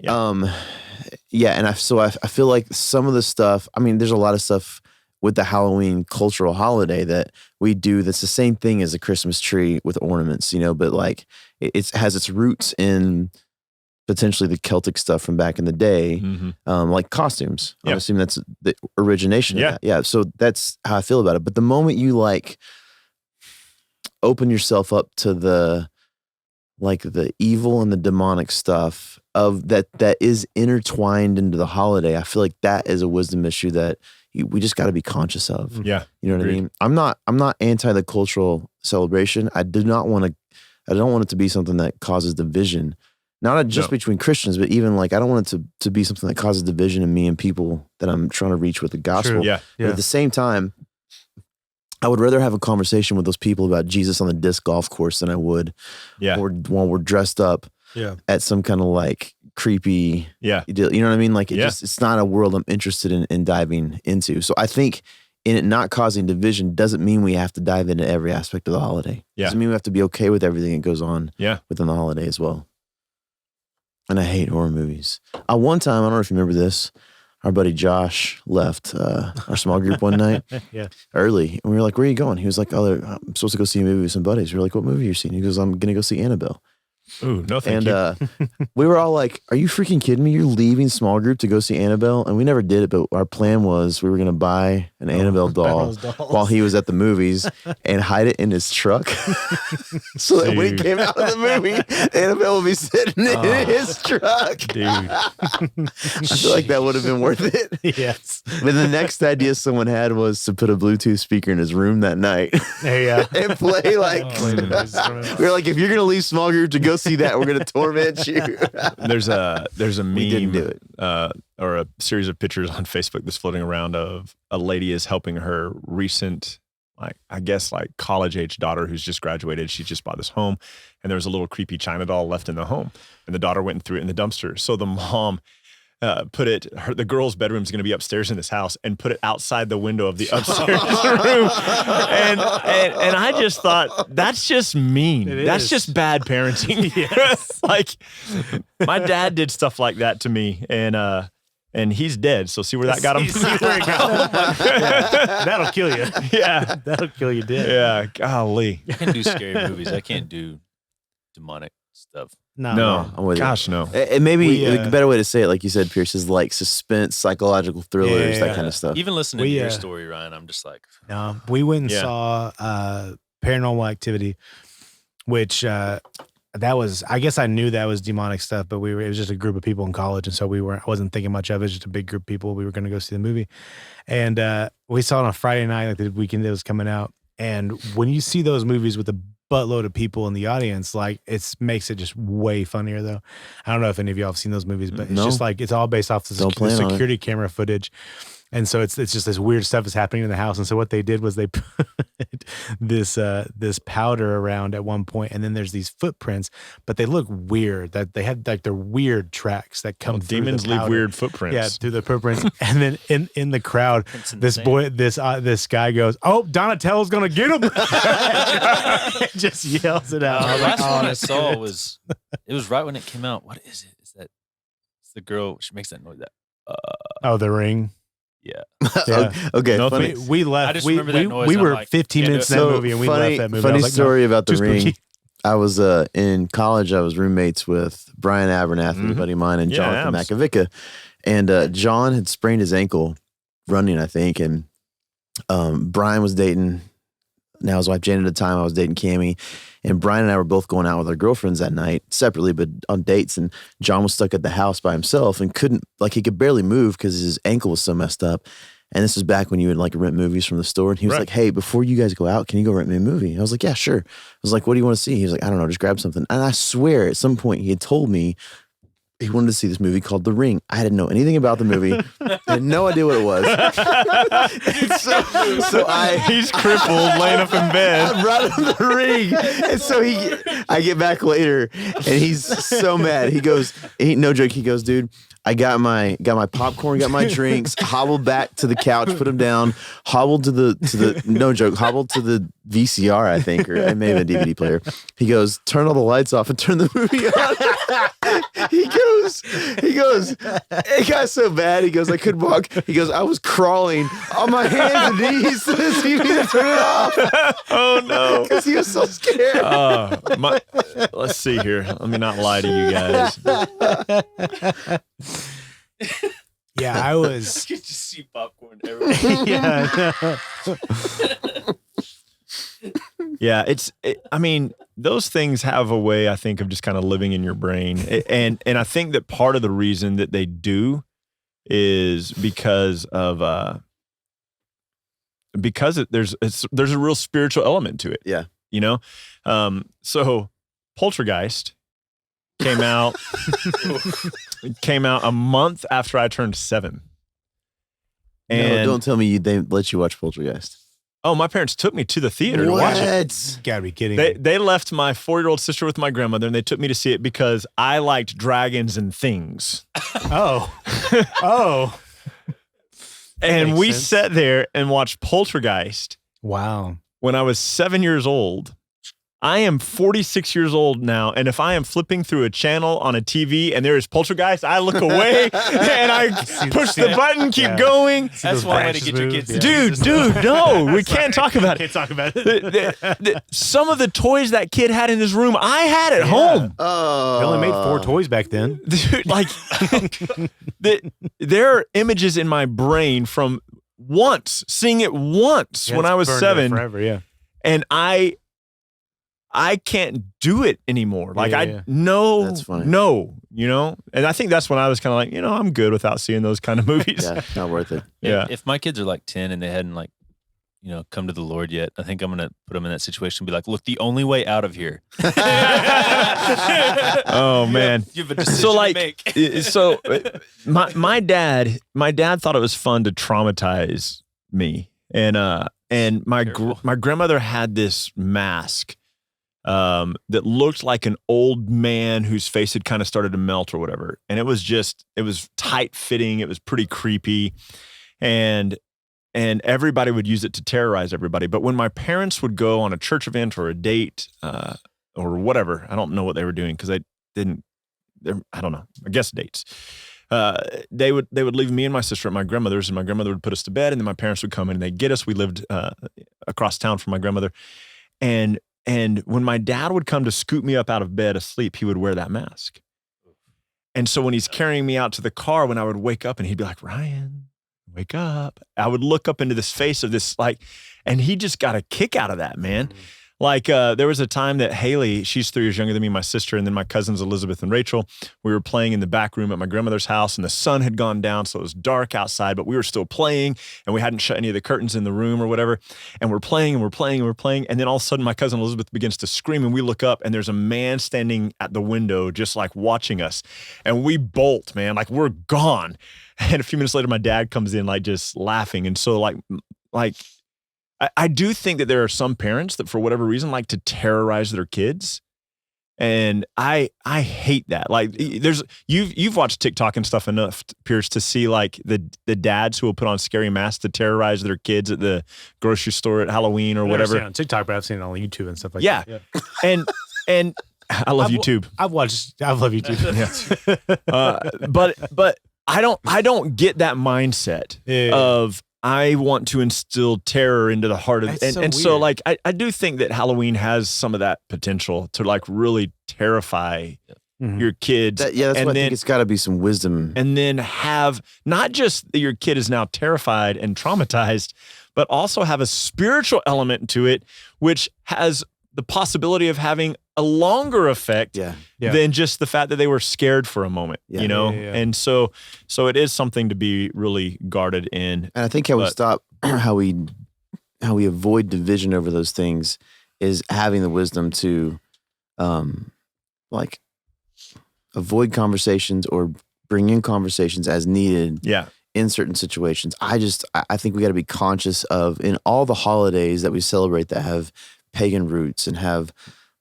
And I feel like some of the stuff, I mean, there's a lot of stuff with the Halloween cultural holiday that we do that's the same thing as a Christmas tree with ornaments, you know, but like it has its roots in potentially the Celtic stuff from back in the day, like costumes. I'm assuming that's the origination of that. Yeah, so that's how I feel about it. But the moment you like open yourself up to the evil and the demonic stuff of that is intertwined into the holiday, I feel like that is a wisdom issue that we just got to be conscious of. Yeah. You know what I mean? I'm not anti the cultural celebration. I don't want it to be something that causes division. Not just between Christians, but even like I don't want it to be something that causes division in me and people that I'm trying to reach with the gospel. True. Yeah. But at the same time, I would rather have a conversation with those people about Jesus on the disc golf course than I would or while we're dressed up at some kind of like creepy deal. You know what I mean? Like it's not a world I'm interested in diving into. So I think in it not causing division doesn't mean we have to dive into every aspect of the holiday. Doesn't mean we have to be okay with everything that goes on within the holiday as well. And I hate horror movies. One time, I don't know if you remember this, our buddy Josh left our small group one night early. And we were like, where are you going? He was like, I'm supposed to go see a movie with some buddies. We were like, what movie are you seeing? He goes, I'm going to go see Annabelle. Ooh, no thank you. We were all like, are you freaking kidding me? You're leaving small group to go see Annabelle? And we never did it, but our plan was we were going to buy an Annabelle doll while he was at the movies and hide it in his truck. So that when he came out of the movie, Annabelle would be sitting in his truck. Dude. I feel like that would have been worth it. Yes. But the next idea someone had was to put a Bluetooth speaker in his room that night. And play like, we were like, if you're going to leave small group to go see that, we're going to torment you. There's a meme We didn't do it. Or a series of pictures on Facebook that's floating around of a lady is helping her recent, like college age daughter who's just graduated. She just bought this home and there was a little creepy China doll left in the home and the daughter went and threw it in the dumpster. So the mom the girl's bedroom is going to be upstairs in this house and put it outside the window of the upstairs room. And I just thought, that's just mean. That's just bad parenting. Like my dad did stuff like that to me and he's dead. So see where that got him? That'll kill you. Yeah. That'll kill you dead. Yeah. Golly. I can do scary movies. I can't do demonic stuff. No. I'm with Gosh, no. And maybe a better way to say it, like you said, Pierce, is like suspense, psychological thrillers, that kind of stuff. Even listening to your story, Ryan, I'm just like, no. We went and saw Paranormal Activity, which that was, I guess I knew that was demonic stuff, but it was just a group of people in college, and so I wasn't thinking much of it. Just a big group of people. We were going to go see the movie, and we saw it on a Friday night, like the weekend it was coming out. And when you see those movies with a buttload of people in the audience, like it makes it just way funnier though. I don't know if any of y'all have seen those movies, but it's just like it's all based off the security camera footage. And so it's just this weird stuff is happening in the house. And so what they did was they put this powder around at one point, and then there's these footprints, but they look weird. That they had like they're weird tracks that come through demons the leave powder. weird footprints. Yeah, through the footprints. And then in the crowd, this guy goes, "Oh, Donatello's gonna get him!" Just yells it out. The last one I saw was right when it came out. What is it? It's the girl. She makes that noise. The Ring. Yeah. Okay. No, funny. We left. I just remember that noise. We and were I'm like, 15 minutes in that movie, and we left that movie. Funny I was story about The too Ring. spooky. I was in college. I was roommates with Brian Abernathy, a buddy of mine, and Jonathan Makovica. And John had sprained his ankle running, I think. And Brian was dating now his wife Jane at the time. I was dating Cammie. And Brian and I were both going out with our girlfriends that night separately, but on dates. And John was stuck at the house by himself and he could barely move because his ankle was so messed up. And this was back when you would like rent movies from the store. And he was like, "Hey, before you guys go out, can you go rent me a movie?" I was like, "Yeah, sure." I was like, "What do you want to see?" He was like, "I don't know, just grab something." And I swear at some point he had told me he wanted to see this movie called The Ring. I didn't know anything about the movie. I had no idea what it was. He's crippled, laying up in bed. I brought him The Ring, and so I get back later, and he's so mad. He goes, no joke. He goes, dude, I got my popcorn, got my drinks, hobbled back to the couch, put him down, hobbled to the no joke, hobbled to the VCR, I think, or it may have been a DVD player. He goes, turn all the lights off and turn the movie on. He goes, it got so bad. He goes, I couldn't walk. He goes, I was crawling on my hands and knees to the TV to turn it off. Oh no. Because he was so scared. Let's see here. Let me not lie to you guys. Yeah, I was. You could just see popcorn everywhere. Yeah, I mean, those things have a way, I think, of just kind of living in your brain, and I think that part of the reason that they do is because there's a real spiritual element to it. Yeah, you know. So Poltergeist came out a month after I turned 7. And no, don't tell me they let you watch Poltergeist. Oh, my parents took me to the theater to watch it. You gotta be kidding me. They left my 4-year-old sister with my grandmother, and they took me to see it because I liked dragons and things. Oh. And we sense. sat there and watched Poltergeist Wow. when I was 7 years old. I am 46 years old now, and if I am flipping through a channel on a TV and there is Poltergeist, I look away and I push the button, keep going. That's one way to get your kids to Dude, no, we can't talk about it. Can't talk about it. Some of the toys that kid had in his room, I had at home. Oh, They only made 4 toys back then. Dude, like, there are images in my brain from seeing it once when it's I was burned there 7. Forever, yeah. And I can't do it anymore. Like, Yeah. That's funny. no, you know? And I think that's when I was kind of like, I'm good without seeing those kind of movies. Yeah, not worth it. Yeah. If my kids are like 10 and they hadn't come to the Lord yet, I think I'm going to put them in that situation and be like, look, the only way out of here. Oh, man. You have a decision So, like, to make. my dad thought it was fun to traumatize me. And my grandmother had this mask that looked like an old man whose face had kind of started to melt or whatever. And it was tight fitting. It was pretty creepy. And everybody would use it to terrorize everybody. But when my parents would go on a church event or a date or whatever, I don't know what they were doing because I don't know, I guess dates. They would leave me and my sister at my grandmother's, and my grandmother would put us to bed, and then my parents would come in and they'd get us. We lived across town from my grandmother. And when my dad would come to scoop me up out of bed asleep, he would wear that mask. And so when he's carrying me out to the car, when I would wake up and he'd be like, Ryan, wake up. I would look up into this face of this, and he just got a kick out of that, man. Mm-hmm. Like, there was a time that Haley, she's 3 years younger than me, my sister, and then my cousins Elizabeth and Rachel, we were playing in the back room at my grandmother's house, and the sun had gone down, so it was dark outside, but we were still playing, and we hadn't shut any of the curtains in the room or whatever, and we're playing, and then all of a sudden my cousin Elizabeth begins to scream, and we look up, and there's a man standing at the window just like watching us, and we bolt, man, like we're gone. And a few minutes later, my dad comes in like just laughing, and so like I do think that there are some parents that for whatever reason like to terrorize their kids. And I hate that. Like you've watched TikTok and stuff enough, Pierce, to see like the dads who will put on scary masks to terrorize their kids at the grocery store at Halloween or whatever. I've seen it on TikTok, but I've seen it on YouTube and stuff like that. Yeah. And I love YouTube. I love YouTube. Yeah. But I don't get that mindset of I want to instill terror into the heart of it. So like I do think that Halloween has some of that potential to like really terrify your kids. That's why I think it's got to be some wisdom. And then have not just that your kid is now terrified and traumatized, but also have a spiritual element to it, which has the possibility of having a longer effect than just the fact that they were scared for a moment, you know? Yeah. And so it is something to be really guarded in. And I think how we avoid division over those things is having the wisdom to, avoid conversations or bring in conversations as needed Yeah. in certain situations. I think we got to be conscious of, in all the holidays that we celebrate that have pagan roots and have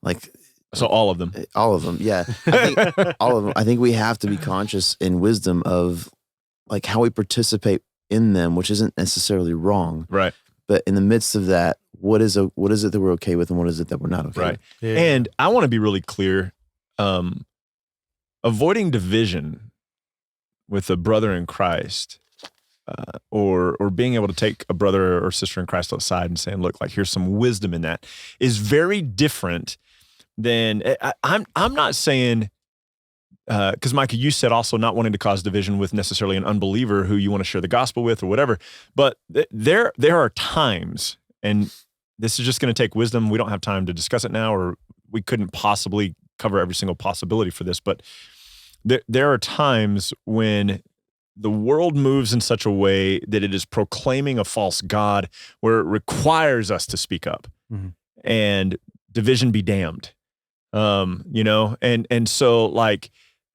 like So all of them. all of them. Yeah. I think all of them. I think we have to be conscious in wisdom of like how we participate in them, which isn't necessarily wrong. Right. But in the midst of that, what is it that we're okay with and what is it that we're not okay Right. with? Yeah. And I want to be really clear. Avoiding division with a brother in Christ, or being able to take a brother or sister in Christ outside and saying, look, like here's some wisdom in that, is very different than I'm not saying, because Micah, you said also not wanting to cause division with necessarily an unbeliever who you want to share the gospel with or whatever. But there are times, and this is just going to take wisdom. We don't have time to discuss it now, or we couldn't possibly cover every single possibility for this. But there are times when the world moves in such a way that it is proclaiming a false God, where it requires us to speak up, and division be damned. And so like,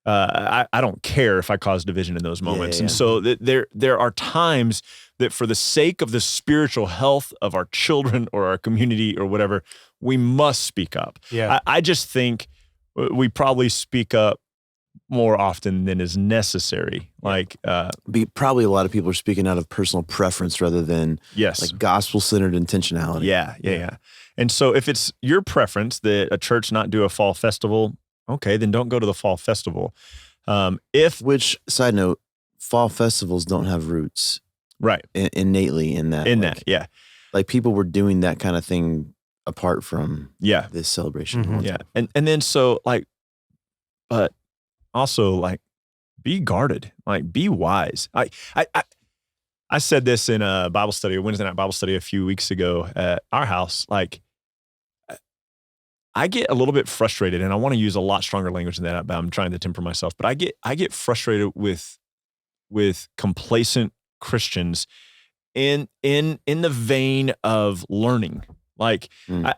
I don't care if I cause division in those moments. Yeah. And so there are times that for the sake of the spiritual health of our children or our community or whatever, we must speak up. Yeah. I just think we probably speak up more often than is necessary. Like, Probably a lot of people are speaking out of personal preference rather than yes. like gospel-centered intentionality. Yeah. And so if it's your preference that a church not do a fall festival, okay, then don't go to the fall festival. Which, side note, fall festivals don't have roots Right. innately in that. Yeah. Like people were doing that kind of thing apart from Yeah. this celebration. Mhm. Yeah. And then so like, but also like be guarded, like be wise. I said this in a Bible study, a Wednesday night Bible study a few weeks ago at our house. Like, I get a little bit frustrated, and I want to use a lot stronger language than that, but I'm trying to temper myself. But I get frustrated with complacent Christians in the vein of learning. Like,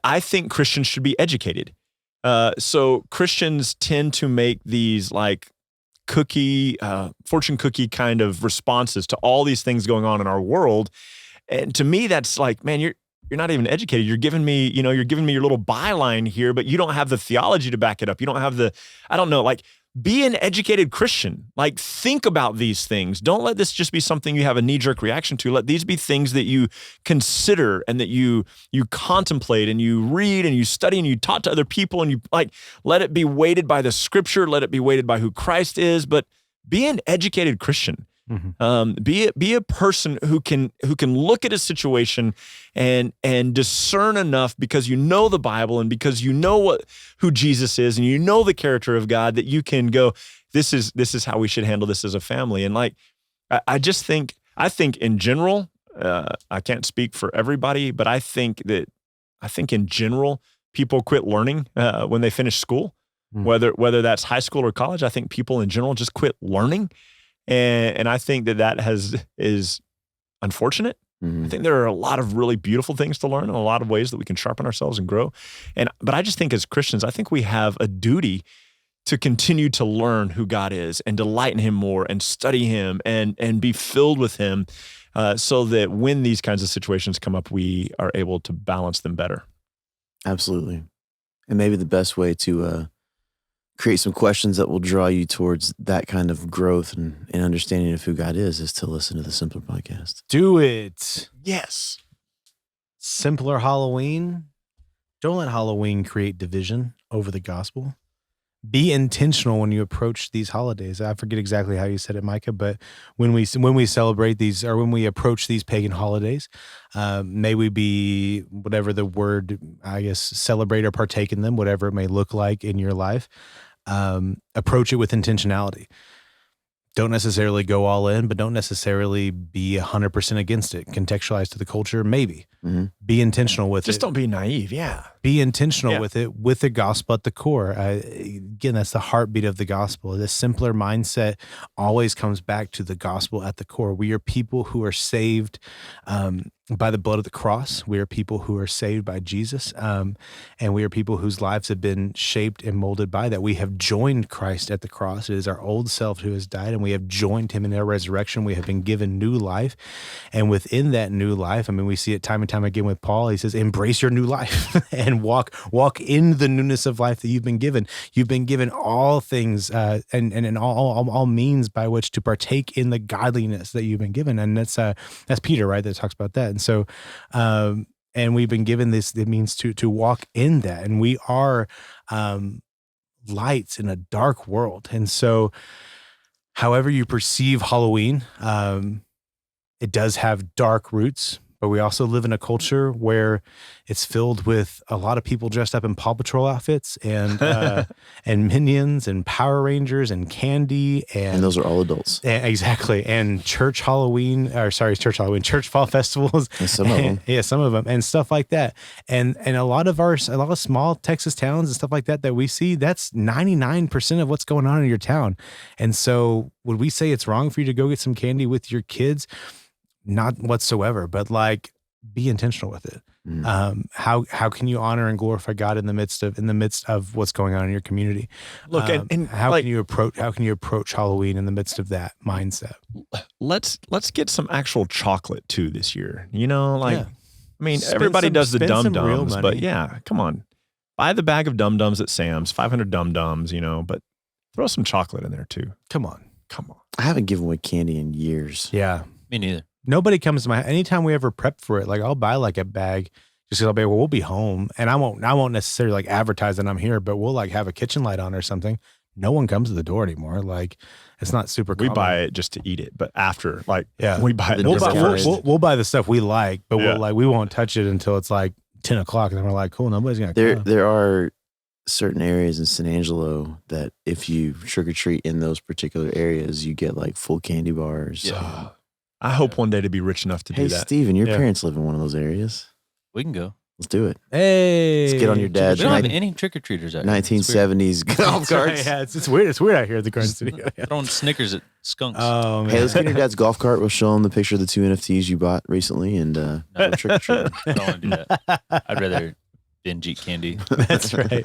I think Christians should be educated. So Christians tend to make these like fortune cookie kind of responses to all these things going on in our world. And to me, that's like, man, you're not even educated. You're giving me your little byline here, but you don't have the theology to back it up. You don't have like, be an educated Christian. Like, think about these things. Don't let this just be something you have a knee-jerk reaction to. Let these be things that you consider and that you contemplate and you read and you study and you talk to other people and you like, let it be weighted by the scripture. Let it be weighted by who Christ is, but be an educated Christian. Be a person who can look at a situation and discern enough, because you know the Bible and because you know who Jesus is and you know the character of God, that you can go, this is how we should handle this as a family. And like, I think in general, I can't speak for everybody, but I think in general, people quit learning when they finish school, whether that's high school or college. I think people in general just quit learning. And I think that is unfortunate. I think there are a lot of really beautiful things to learn and a lot of ways that we can sharpen ourselves and grow. But I just think as Christians, I think we have a duty to continue to learn who God is and delight in him more and study him and be filled with him, so that when these kinds of situations come up, we are able to balance them better. Absolutely. And maybe the best way to create some questions that will draw you towards that kind of growth and understanding of who God is to listen to the Simpler podcast. Do it. Yes. Simpler Halloween. Don't let Halloween create division over the gospel. Be intentional when you approach these holidays. I forget exactly how you said it, Micah, but when we celebrate these, or when we approach these pagan holidays, may we be, whatever the word, I guess, celebrate or partake in them, whatever it may look like in your life, approach it with intentionality. Don't necessarily go all in, but don't necessarily be 100% against it. Contextualize to the culture, maybe. Be intentional with it. Just don't be naive. Yeah. Be intentional Yeah. with it, with the gospel at the core. Again, that's the heartbeat of the gospel. This simpler mindset always comes back to the gospel at the core. We are people who are saved by the blood of the cross. We are people who are saved by Jesus. And we are people whose lives have been shaped and molded by that. We have joined Christ at the cross. It is our old self who has died, and we have joined him in our resurrection. We have been given new life. And within that new life, I mean, we see it time and time again with Paul. He says, embrace your new life and walk in the newness of life that you've been given. You've been given all things and all means by which to partake in the godliness that you've been given. And that's Peter, right, that talks about that. And so, and we've been given this, it means to walk in that. And we are lights in a dark world. And so, however you perceive Halloween, it does have dark roots, but we also live in a culture where it's filled with a lot of people dressed up in Paw Patrol outfits and and Minions and Power Rangers and candy and those are all adults. Exactly. And church fall festivals. And some of them. Yeah, some of them and stuff like that. And a lot of small Texas towns and stuff like that we see, that's 99% of what's going on in your town. And so would we say it's wrong for you to go get some candy with your kids? Not whatsoever, but like be intentional with it. How can you honor and glorify God in the midst of what's going on in your community? Look, and how like, can you approach Halloween in the midst of that mindset? let's get some actual chocolate too this year. You know, like Yeah. I mean, Spend everybody some- does the spend some dum real dums, but money. yeah, come on, buy the bag of dum dums at Sam's, 500 dum dums. You know, but throw some chocolate in there too. Come on. I haven't given away candy in years. Yeah. Me neither. Nobody comes to my, anytime we ever prep for it, like I'll buy like a bag just because I'll be, well, we'll be home and I won't necessarily like advertise that I'm here, but we'll like have a kitchen light on or something. No one comes to the door anymore. Like it's not super We common. buy it just to eat it, but after, like, Yeah. we buy it. The We'll buy, discounted. we'll buy the stuff we like, but Yeah. we won't touch it until it's like 10 o'clock. And then we're like, cool, nobody's going to There, come. there are certain areas in San Angelo that if you trick or treat in those particular areas, you get like full candy bars. Yeah. I hope one day to be rich enough to Hey, do that. Steven, your Yeah. parents live in one of those areas. We can go. Let's do it. Hey. Let's get on your dad's We don't have Nin- any trick or treaters out here. 1970s golf That's right, carts. yeah, it's weird. It's weird out here at the Garden City. Yeah. Throwing Snickers at skunks. Oh, man. Hey, let's get your dad's golf cart. We'll show him the picture of the 2 NFTs you bought recently and No. trick or treat. I don't want to do that. I'd rather binge eat candy. That's right.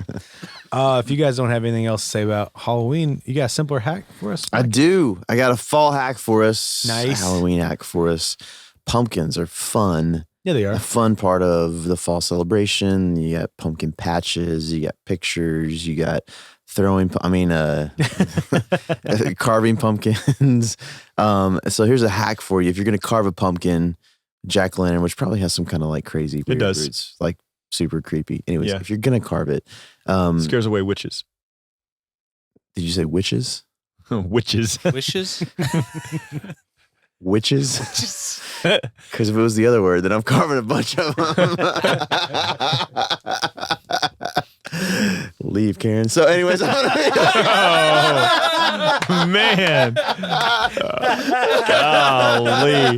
If you guys don't have anything else to say about Halloween, you got a simpler hack for us? I do. I got a fall hack for us. Nice. A Halloween hack for us. Pumpkins are fun. Yeah, they A are. fun part of the fall celebration. You got pumpkin patches. You got pictures. You got carving pumpkins. So here's a hack for you. If you're going to carve a pumpkin, jack-o'-lantern, which probably has some kind of like crazy weird does. roots, like super creepy. Anyways, Yeah. if you're going to carve it, Scares away witches. did you say witches? Witches. Wishes? Witches? Because if it was the other word, then I'm carving a bunch of them. Leave, Karen. So, anyways, Oh, man. Golly.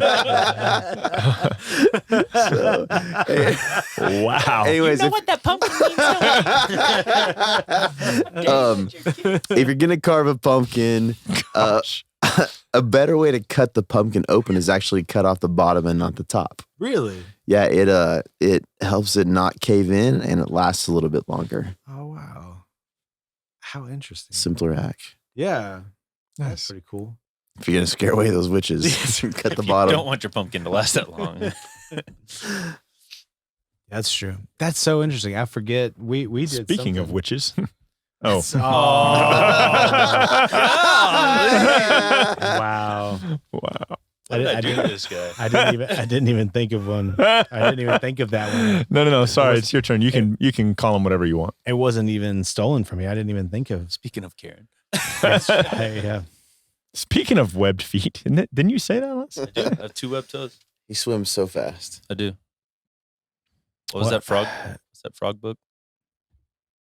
So, Wow. anyways, what that pumpkin means? if you're gonna carve a pumpkin, Gosh. a better way to cut the pumpkin open is actually cut off the bottom and not the top. Really? Yeah, it helps it not cave in and it lasts a little bit longer. Oh, wow. How interesting. Simpler hack. Yeah. That's Nice. pretty cool. If you're gonna scare away those witches, cut the bottom. Don't want your pumpkin to last that long. That's true. That's so interesting. I forget. We did Speaking of something. witches. Oh. Wow. Wow. What did I I do didn't- to this guy? I didn't even think of one. I didn't even think of that one. No. Sorry, it's your turn. You can call them whatever you want. It wasn't even stolen from me. I didn't even think of. Speaking of Karen, Hey, yeah. Speaking of webbed feet, didn't you say that once? I do. I have 2 web toes. He swims so fast. I do. What was that frog? What's that frog book?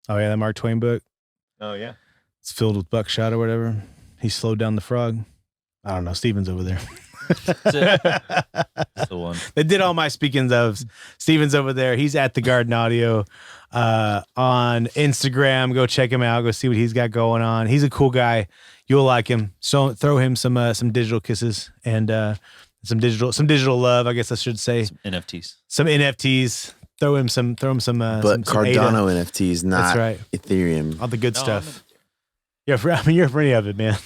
Oh yeah, that Mark Twain book. Oh yeah. It's filled with buckshot or whatever. He slowed down the frog. I don't know. Steven's over there. That's it. That's the one. They did all my speakings of. Steven's over there. He's at the Garden Audio on Instagram. Go check him out. Go see what he's got going on. He's a cool guy. You'll like him. So throw him some digital kisses and some digital love, I guess I should say. Some NFTs. Some NFTs. Throw him some. But some Cardano ADA. NFTs, not That's right. Ethereum. All the good No, stuff. You're for any of it, man.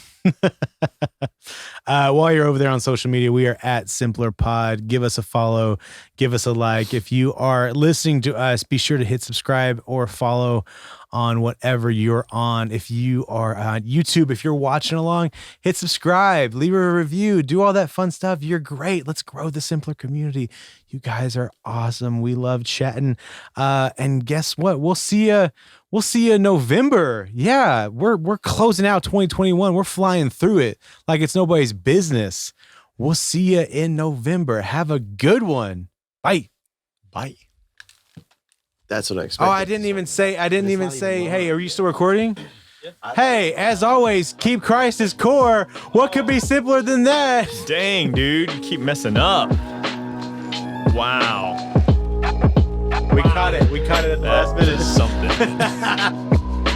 While you're over there on social media, we are at Simpler Pod. Give us a follow, give us a like. If you are listening to us, be sure to hit subscribe or follow on whatever you're on. If you are on YouTube, if you're watching along, hit subscribe, leave a review, do all that fun stuff. You're great. Let's grow the Simpler community. You guys are awesome. We love chatting. And guess what? We'll see you in November. Yeah, we're closing out 2021. We're flying through it like it's nobody's business. We'll see you in November. Have a good one. Bye. Bye. That's what I expected. Oh, I didn't even say, hey, are you still recording? Hey, as always, keep Christ as core. What could be simpler than that? Dang, dude, you keep messing up. Wow. We caught it. We caught it at the last minute. That is something.